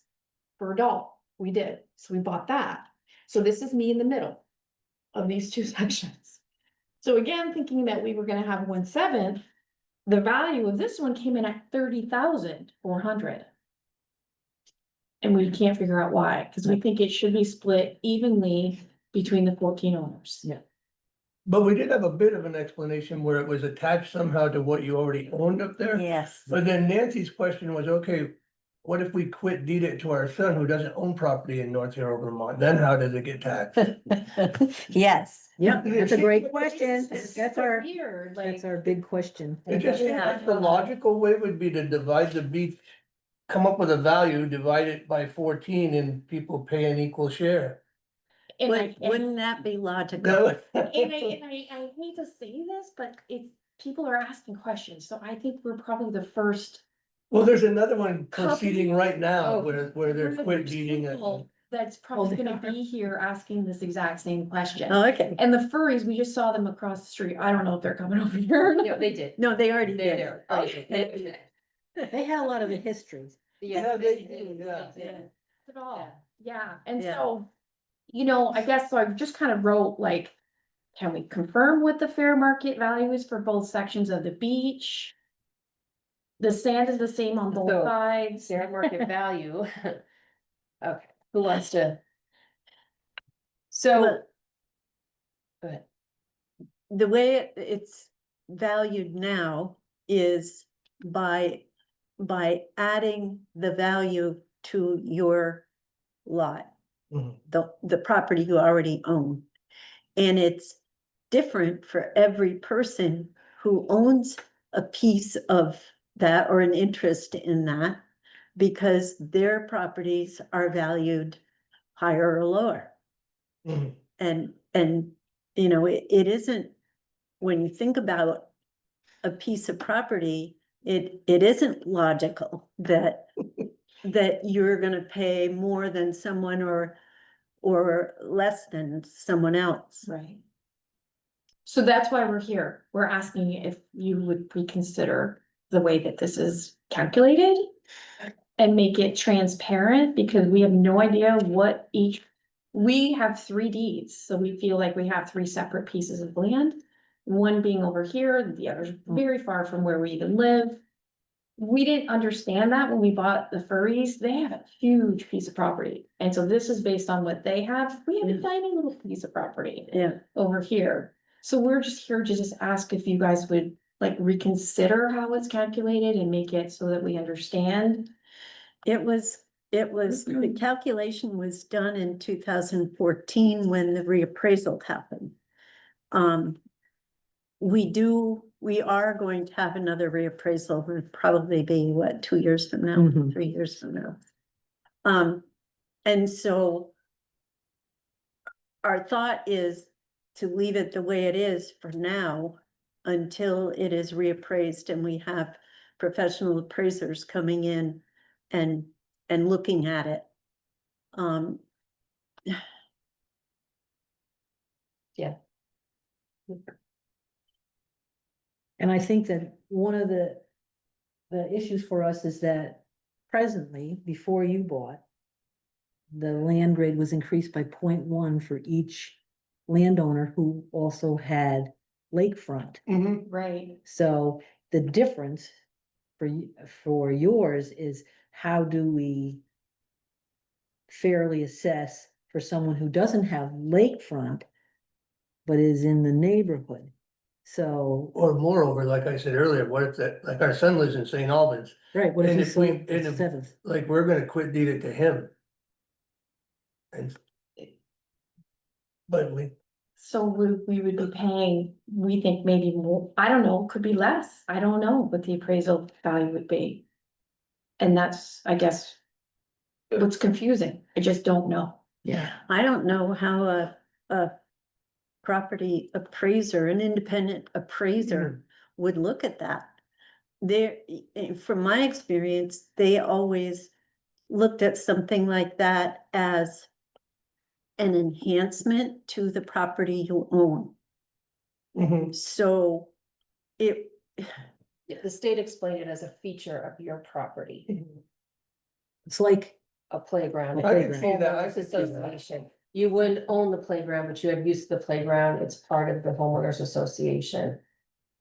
for $1. We did, so we bought that. So this is me in the middle of these two sections. So again, thinking that we were gonna have 1/7, the value of this one came in at 30,400. And we can't figure out why, because we think it should be split evenly between the 14 owners. Yeah. But we did have a bit of an explanation where it was attached somehow to what you already owned up there. Yes. But then Nancy's question was, okay, what if we quit deed it to our son who doesn't own property in North Hero, Vermont? Then how does it get taxed? Yes. Yep, that's a great question. It's That's our, weird, that's like, our big question. It just seems like the logical way would be to divide the beach, come up with a value, divide it by 14 and people pay an equal share. and like, and Wouldn't that be logical? No. I hate to say this, but it's, people are asking questions, so I think we're probably the first. Well, there's another one Couple- proceeding right now Oh, where they're we're the quit first deeding it. people That's probably gonna be here asking this exact same question. Oh, okay. And the furries, we just saw them across the street. I don't know if they're coming over here. or not. No, they did. No, they already They're did. there. Okay. They had a lot of the histories. Yeah, they do, yeah. At all, yeah, and Yeah. so, you know, I guess, so I just kind of wrote like, can we confirm what the fair market value is for both sections of the beach? The sand is the same on both So, sides. Fair market value. Okay, who wants to? So, Well, go ahead. the way it's valued now is by adding the value to your lot. Mhm. The property you already own. And it's different for every person who owns a piece of that or an interest in that, because their properties are valued higher or lower. Mhm. And, you know, it isn't, when you think about a piece of property, it isn't logical that you're gonna pay more than someone or less than someone else. Right. So that's why we're here. We're asking if you would reconsider the way that this is calculated. And make it transparent, because we have no idea what each, we have 3 deeds, so we feel like we have 3 separate pieces of land. One being over here, the other's very far from where we even live. We didn't understand that when we bought the furries. They have a huge piece of property, and so this is based on what they have. We have a tiny little piece of property Yeah. over here. So we're just here to just ask if you guys would like reconsider how it's calculated and make it so that we understand. It was, the calculation was done in 2014 when the reappraisal happened. We are going to have another reappraisal, it'll probably be what, 2 years from now, Mhm. 3 years from now. And so our thought is to leave it the way it is for now until it is reappraised and we have professional appraisers coming in and looking at it. And I think that one of the issues for us is that presently, before you bought, the land grade was increased by 0.1 for each landowner who also had lakefront. Mhm. Right. So the difference for yours is, how do we fairly assess for someone who doesn't have lakefront but is in the neighborhood? So, Or moreover, like I said earlier, what if that, like our son lives in St. Albans, right, what if And we if we- sold and the if- seventh? like, we're gonna quit deed it to him. And. But we, So we would be paying, we think maybe more, I don't know, could be less, I don't know what the appraisal value would be. And that's, I guess, what's confusing, I just don't know. Yeah. I don't know how a property appraiser, an independent appraiser would look at that. There, from my experience, they always looked at something like that as an enhancement to the property you own. Mhm. So it, The state explained it as a feature of your property, It's like, a playground. I can see that, I Homeowners can see that. Association. You wouldn't own the playground, but you have use of the playground, it's part of the homeowners association.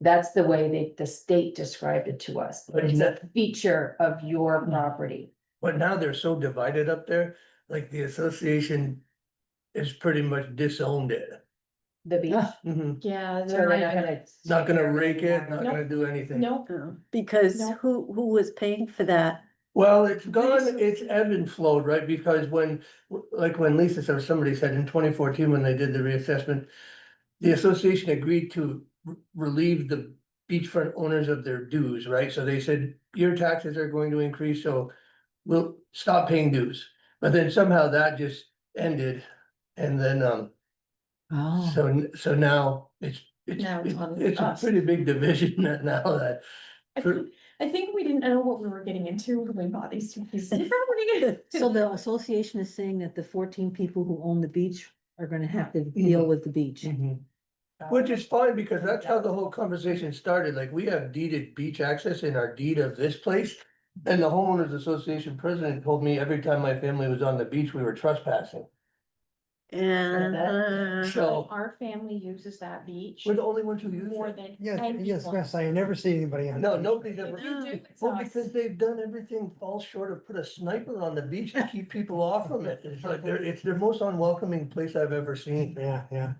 That's the way the state described it to us, But it's no- a feature of your Hmm. property. But now they're so divided up there, like the association is pretty much disowned it. The beach. ah, Mhm. Yeah. So they're not gonna. Not take care gonna of rake it, anymore. not Nope. gonna do anything. No, because No. who was paying for that? Well, it's gone, it's ebb and flowed, right? Because when, like when Lisa said, or somebody said in 2014, when they did the reassessment. The association agreed to relieve the beachfront owners of their dues, right? So they said, your taxes are going to increase, so we'll stop paying dues. But then somehow that just ended. And then, oh, so now Now it's on it's a us. pretty big division now that. I think we didn't know what we were getting into when we bought these two pieces of property. so the association is saying that the 14 people who own the beach are gonna have to deal with the beach. Mhm. Which is fine, because that's how the whole conversation started, like, we have deeded beach access in our deed of this place. And the homeowners association president told me every time my family was on the beach, we were trespassing. And, So, Our family uses that beach we're the only ones who use more it. than Yes, yes, anyone. yes, I never see anybody on. No, the nobody's beach. ever. You do, it's Well, us. because they've done everything fall short of put a sniper on the beach to keep people off from it. It's like, it's their most unwelcoming place I've ever seen. Yeah, yeah.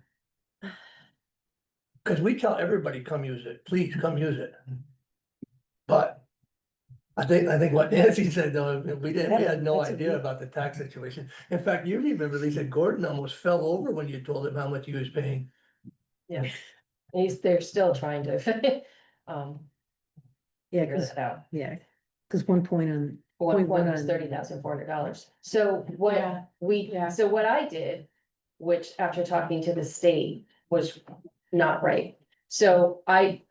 Cause we tell everybody, come use it, please come use it. But I think what Nancy said though, we had no That's a idea big- about the tax situation. In fact, you remember Lisa Gordon almost fell over when you told him how much he was paying. Yeah. They're still trying to. Yeah, Figure cause, that out. yeah, cause one point on, One Point point one was on- $30,400. So Yeah, what yeah. so what I did, which after talking to the state was not right. So I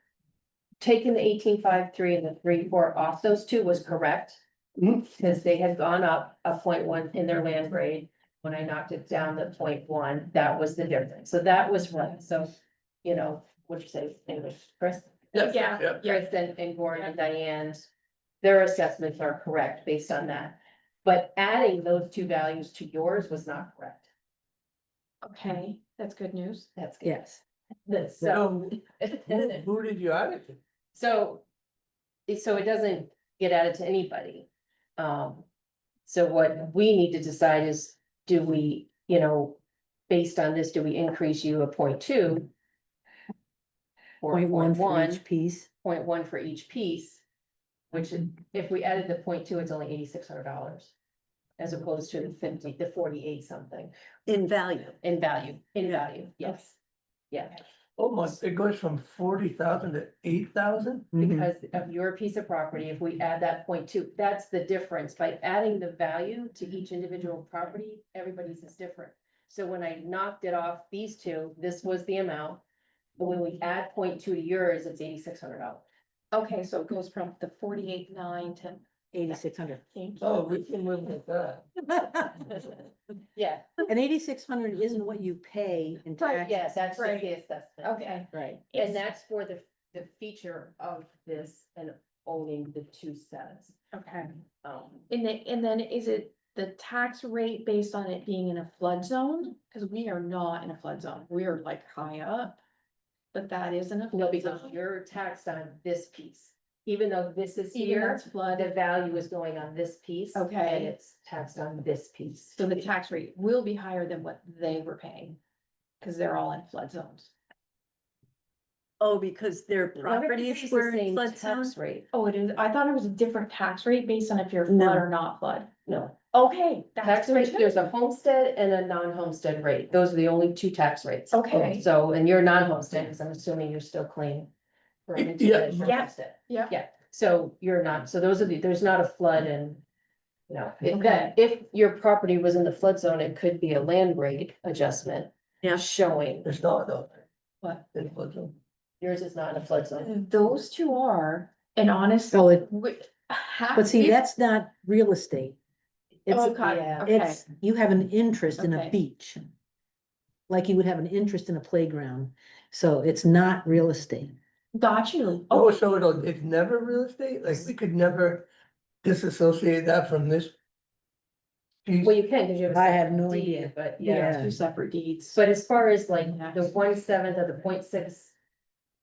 taken the 1853 and the 3.4 off, those two was correct. Mhm. Because they had gone up a 0.1 in their land grade. When I knocked it down to 0.1, that was the difference. So that was right. So, what'd you say, English, Chris? Yeah. Chris and Gordon and Diane's, their assessments are correct based on that. But adding those two values to yours was not correct. Okay, that's good news. That's good. yes, So. Who did you add it to? So it doesn't get added to anybody. So what we need to decide is, do we, based on this, do we increase you a 0.2? Or 0.1 for 0.1, each piece. 0.1 for each piece? Which if we added the 0.2, it's only $8,600. As opposed to the 48 something in value. in value, yes. Yeah, Oh my, it goes from 40,000 to 8,000? Mhm. because of your piece of property, if we add that 0.2, that's the difference. By adding the value to each individual property, everybody's is different. So when I knocked it off these two, this was the amount. But when we add 0.2 to yours, it's $8,600. Okay, so it goes from the 48.9 to, 8,600. thank you. Oh, we can live with that. Yeah, And 8,600 isn't what you pay in Right, taxes. yes, that's just Right. the assessment. Okay, Right, And that's for the feature of this and owning the two sets. okay. Um, And then is it the tax rate based on it being in a flood zone? Cause we are not in a flood zone. We are like high up. But that isn't a no, flood because zone. you're taxed on this piece, even though this is Even here, that's the flooded. value is going on this piece. Okay. And it's taxed on this piece. So the tax rate will be higher than what they were paying. Cause they're all in flood zones. Oh, because their Everybody's properties the were in same flood zone? tax rate. Oh, it is, I thought it was a different tax rate based on if you're No. flood or not flood. No, Okay. tax that's good rate, too. there's a homestead and a non-homestead rate. Those are the only two tax rates. Okay. So, and you're non-homestead, because I'm assuming you're still clean. Right? Yeah. Yeah. Homestead. Yeah. Yeah, so you're not, so those are the, there's not a flood and. No, Okay. that, if your property was in the flood zone, it could be a land rate adjustment. Yeah. Showing, It's not though. What? It's flood zone. yours is not in a flood zone. Those two are, and honestly. Oh, it, But but see, that's not real estate. It's, Okay, yeah, okay, it's, you have an interest in a Okay. beach. Like you would have an interest in a playground, so it's not real estate. got you. Oh, Oh, so it's never real estate? Like, we could never disassociate that from this piece? Well, you can, because you have. a I have separate no deed, idea. But yeah, yeah, two separate deeds. but as far as like the 1/7 of the 0.676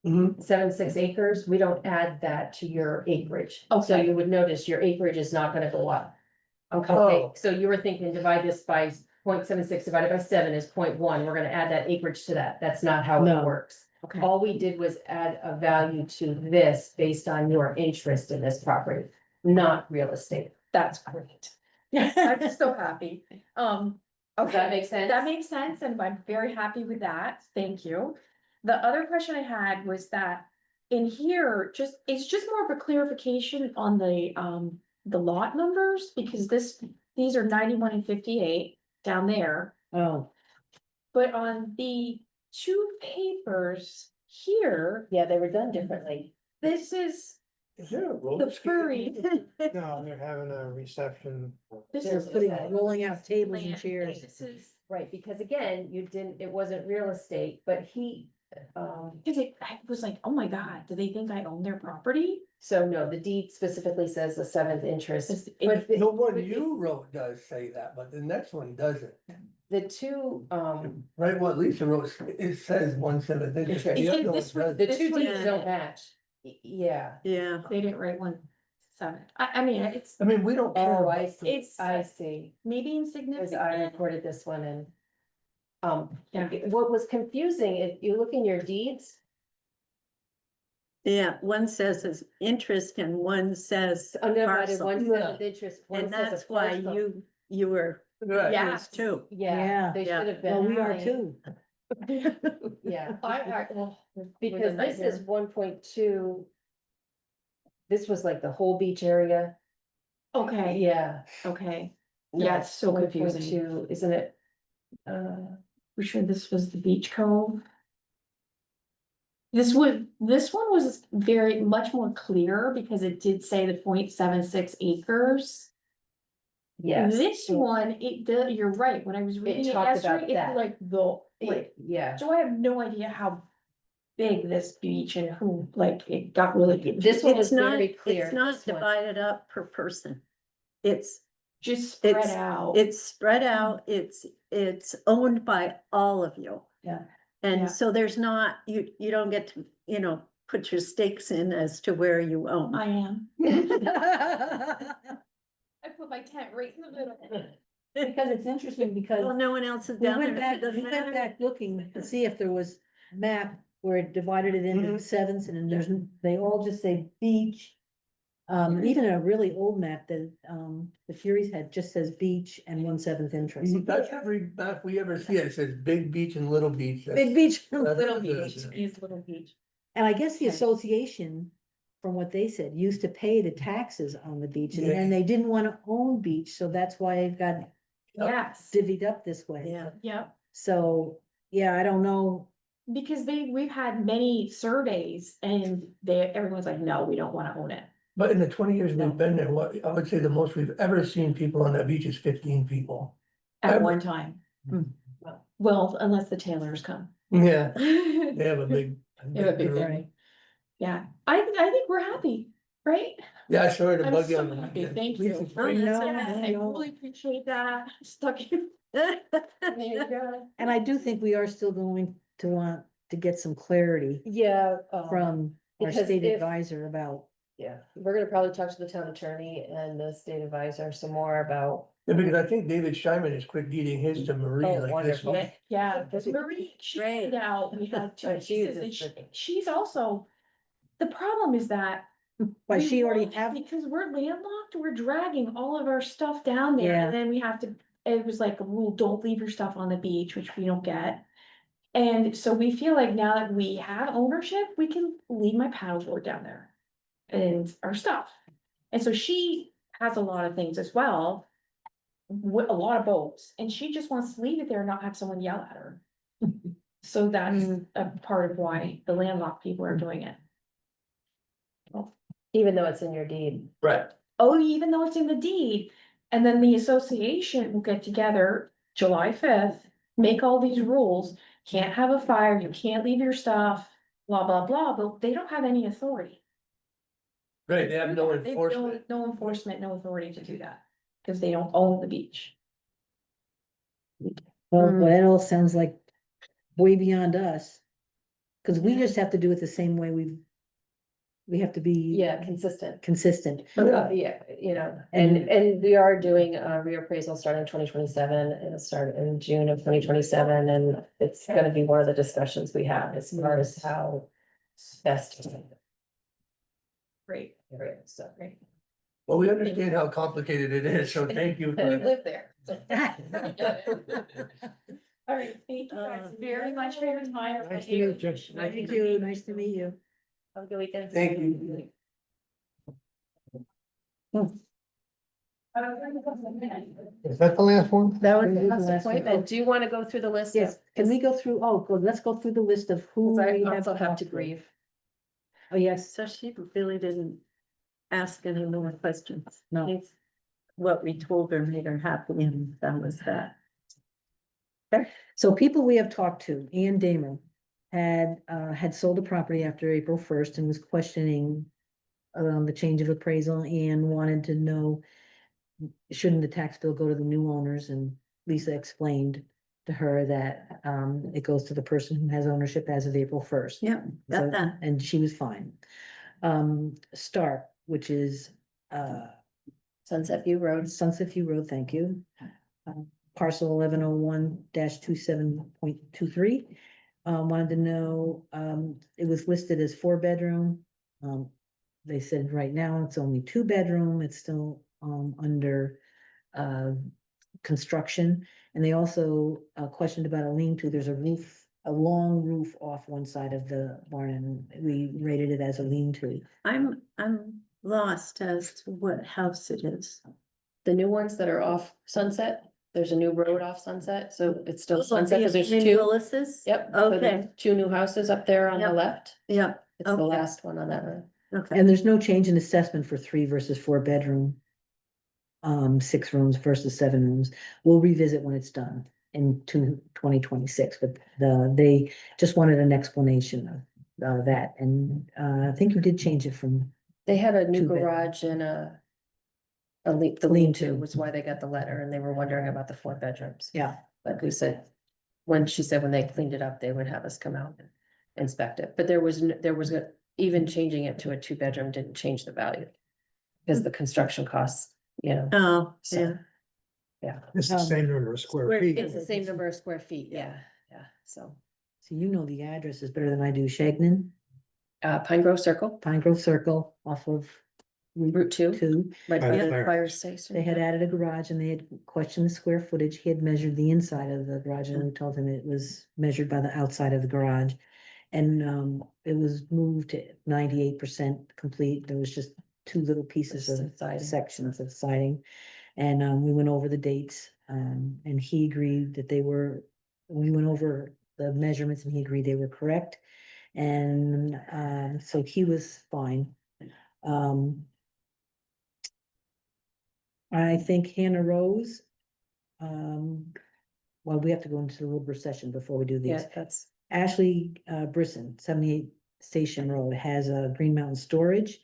Mhm. acres, we don't add that to your acreage. So Okay. you would notice your acreage is not gonna go up. Okay, Oh. so you were thinking divide this by 0.76 divided by 7 is 0.1. We're gonna add that acreage to that. That's not how No. it works. Okay, All we did was add a value to this based on your interest in this property, not real estate. that's great. I'm so happy. Does that Okay, make sense? that makes sense, and I'm very happy with that. Thank you. The other question I had was that in here, it's just more of a clarification on the lot numbers, because these are 91 and 58 down there. Oh, But on the two papers here, Yeah, they were done differently. this is Is there a road? the furry. No, they're having a reception. This they're is putting, rolling out tables and land. chairs. This is, Right, because again, it wasn't real estate, but cause I was like, oh my God, do they think I own their property? so no, the deed specifically says the 7th interest. Is- But The one but you wrote does say that, but the next one doesn't. the two, Right, what Lisa wrote, it says 1/7 interest. Interest. The other one This one- the doesn't. two one- deeds don't match. Yeah. Yeah, They didn't write 1/7. I mean, it's I mean, we don't care. Oh, about- I see, It's- I see. maybe Because I insignificant. recorded this one and. Yeah. What was confusing, if you look in your deeds, yeah, one says is interest and one says undivided parcel. 1/7 interest. one And says a that's why parcel. you were Right. Yeah. confused too. Yeah, Yeah. they Yeah. should have been. Well, we are high. too. Yeah. Well, Because this is 1.2. This was like the whole beach area. Okay, Yeah. okay. Yeah, it's so confusing. 1.2, isn't it? We sure this was the beach cove? This one was very much more clear because it did say the 0.76 acres. Yes. This one, you're right, when I was reading it talked about yesterday, that. it like Yeah, so I have no idea how big this beach and who, like, it got really. this one It's was not, very clear. it's not this one. divided up per person. It's, Just spread it's- out. it's spread out, it's owned by all of you. Yeah. Yeah. And so there's not, you don't get to, put your stakes in as to where you own. I am. I put my tent right in the middle. Because it's interesting because Well, no one else is we down went there. back, It doesn't we went matter. back looking to see if there was a map where it divided it into Mhm. sevens and then they all just say beach. Even a really old map that, the Furies had just says beach and 1/7 interest. That's every map we ever see, it says big beach and little beach. That's- Big beach. that's Little good, beach, yeah. is little beach. And I guess the Okay. association, from what they said, used to pay the taxes on the beach and Yeah. then they didn't wanna own beach, so that's why it got Yes, divvied up this way. Yeah, yeah, So, yeah, I don't know. because we've had many surveys and everyone's like, no, we don't wanna own it. But in the 20 years No. we've been there, I would say the most we've ever seen people on that beach is 15 people. At Ever. one time. Hmm. Well, unless the Taylors come. Yeah, Yeah, they have a big. They have a big group. family. I think we're happy, right? Yeah, sorry to I'm bug you so on the happy, weekend. thank you. Lisa's Oh, great. that's No, all right. I no. really appreciate that, stuck you. There you go. And I do think we are still going to want to get some clarity Yeah. from our because state if- advisor about Yeah, we're gonna probably talk to the town attorney and the state advisor some more about. Yeah, because I think David Scheinman is quick deeding his to Marie Oh, like this wonderful. week. Yeah, this Marie, she Great. found out we had two Oh, she pieces, is and just- she's also, the problem is that. But we she already want- have, Because we're landlocked, we're dragging all of our stuff down there, Yeah. and then we have to, it was like a rule, don't leave your stuff on the beach, which we don't get. And so we feel like now that we have ownership, we can leave my paddleboard down there. And our stuff, and so she has a lot of things as well. With a lot of boats, and she just wants to leave it there and not have someone yell at her. So that's a part of why the landlocked people are doing it. Even though it's in your deed. Right. Oh, even though it's in the deed, and then the association will get together July 5th, make all these rules, can't have a fire, you can't leave your stuff, blah, blah, blah, but they don't have any authority. Right, they have no They have enforcement. No enforcement, no authority to do that, because they don't own the beach. well, that all sounds like way beyond us. Cause we just have to do it the same way we have to be. Yeah, consistent. Consistent. Yeah, you know, and we are doing a reappraisal starting in 2027, and it'll start in June of 2027, and it's gonna be one of the discussions we have as far as how best. to do it. Great. So, great. Well, we understand how complicated it is, so thank you. And we for- live there. All right, thank you guys very much for your time. Nice to meet you. Thank you, nice to meet you. Have a good weekend. Thank you. Is that the last one? That was This the is the last last one. appointment. Do you want to go through the list? Yes, can we go through, oh, good, let's go through the list of who I we have. also have talked to grieve. Oh, yes, So she really didn't ask any more questions. No. It's what we told her made her happy, and that was that. so people we have talked to, Ian Damer had sold a property after April 1st and was questioning the change of appraisal and wanted to know, shouldn't the tax bill go to the new owners? And Lisa explained to her that it goes to the person who has ownership as of April 1st. Yeah, So- got that. And she was fine. Stark, which is Sunset View Road. Sunset View Road, thank you. Parcel 1101-27.23. Wanted to know, it was listed as 4-bedroom. They said right now it's only 2-bedroom, it's still under construction. And they also questioned about a lean-to. There's a long roof off one side of the barn, and we rated it as a lean-to. I'm lost as to what house it is. The new ones that are off Sunset, there's a new road off Sunset, so it's still Oh, Sunset, because there's in two. Willis's? Yep. so there's Okay, 2 new houses up there on the Yep. left. yeah, It's the Okay. last one on that road. okay. And there's no change in assessment for 3 versus 4-bedroom. 6 rooms versus 7 rooms. We'll revisit when it's done in 2026, but they just wanted an explanation of that. And I think you did change it from, They had a new 2 bedroom. garage and the Lean-to. lean-to was why they got the letter, and they were wondering about the 4 bedrooms. yeah. Like we said, she said when they cleaned it up, they would have us come out and inspect it, but even changing it to a 2-bedroom didn't change the value. Because the construction costs, Oh, So- yeah. yeah, It's the Um, same number of square Square feet. it's the same number of square feet, yeah, so. So you know the address is better than I do. Shagnon, Pine Grove Circle, Pine Grove Circle off of Route 2, 2. right by By the the fire fire. station. They had added a garage and they had questioned the square footage. He had measured the inside of the garage and we told him it was measured by the outside of the garage. And it was moved to 98% complete. There was just 2 little pieces Just of the siding. sections of siding. And we went over the dates, and he agreed that we went over the measurements and he agreed they were correct. And so he was fine. I think Hannah Rose, well, we have to go into the Wilbur session before we do these. Yeah, that's, Ashley Brisson, 78 Station Road, has a Green Mountain Storage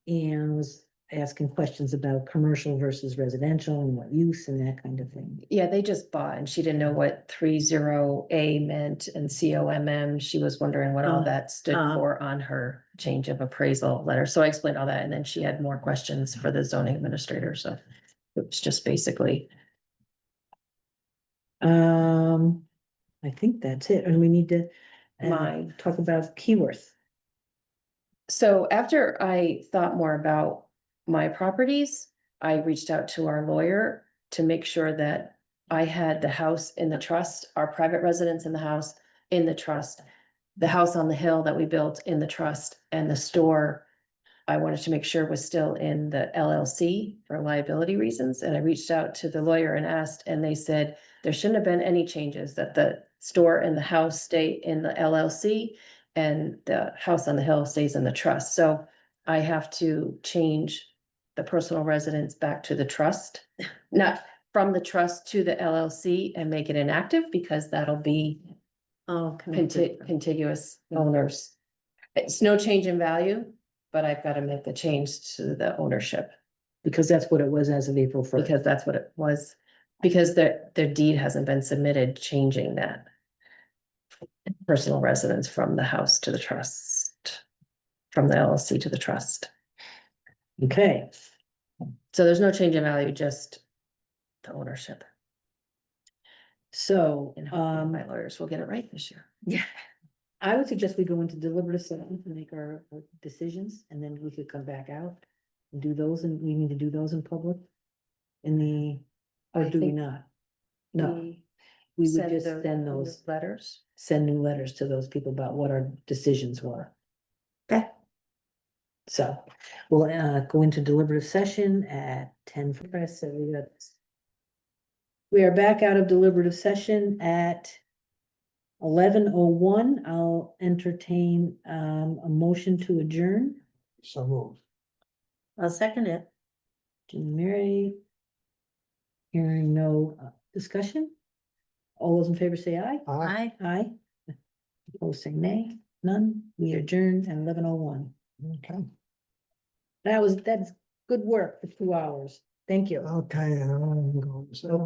and was asking questions about commercial versus residential and what use and that kind of thing. Yeah, they just bought and she didn't know what 30A meant and COMM. She was wondering what all Oh, that stood for on her change of appraisal letter. So I explained all that and then she had more questions for the zoning administrator. So it was just basically, I think that's it, and we need to Mine. talk about Keyworth. so after I thought more about my properties, I reached out to our lawyer to make sure that I had the house in the trust, our private residence in the house in the trust, the house on the hill that we built in the trust, and the store I wanted to make sure was still in the LLC for liability reasons. And I reached out to the lawyer and asked, and they said there shouldn't have been any changes, that the store and the house stay in the LLC and the house on the hill stays in the trust. So I have to change the personal residence back to the trust, not from the trust to the LLC, and make it inactive because that'll be Oh, connected. contiguous owners. It's no change in value, but I've got to make the change to the ownership Because that's what it was as of April 1st. because that's what it was. Because their deed hasn't been submitted, changing that personal residence from the house to the trust, from the LLC to the trust. Okay, So there's no change in value, just the ownership. so, And hopefully my lawyers will get it right this year. yeah. I would suggest we go into deliberative session to make our decisions, and then we could come back out and do those, and we need to do those in public. In the, or I do we think not? No, We we would send just the send those, letters. send new letters to those people about what our decisions were. Okay. So we'll go into deliberative session at 10:45. So we are back out of deliberative session at 11:01. I'll entertain a motion to adjourn. So moved. I'll second it. Jean Mary. Hearing no discussion. All those in favor say aye. Aye. Aye. Opposed say nay. None. We adjourned at 11:01. Okay. That's good work for 2 hours. Thank you. Okay. I'm going to- Now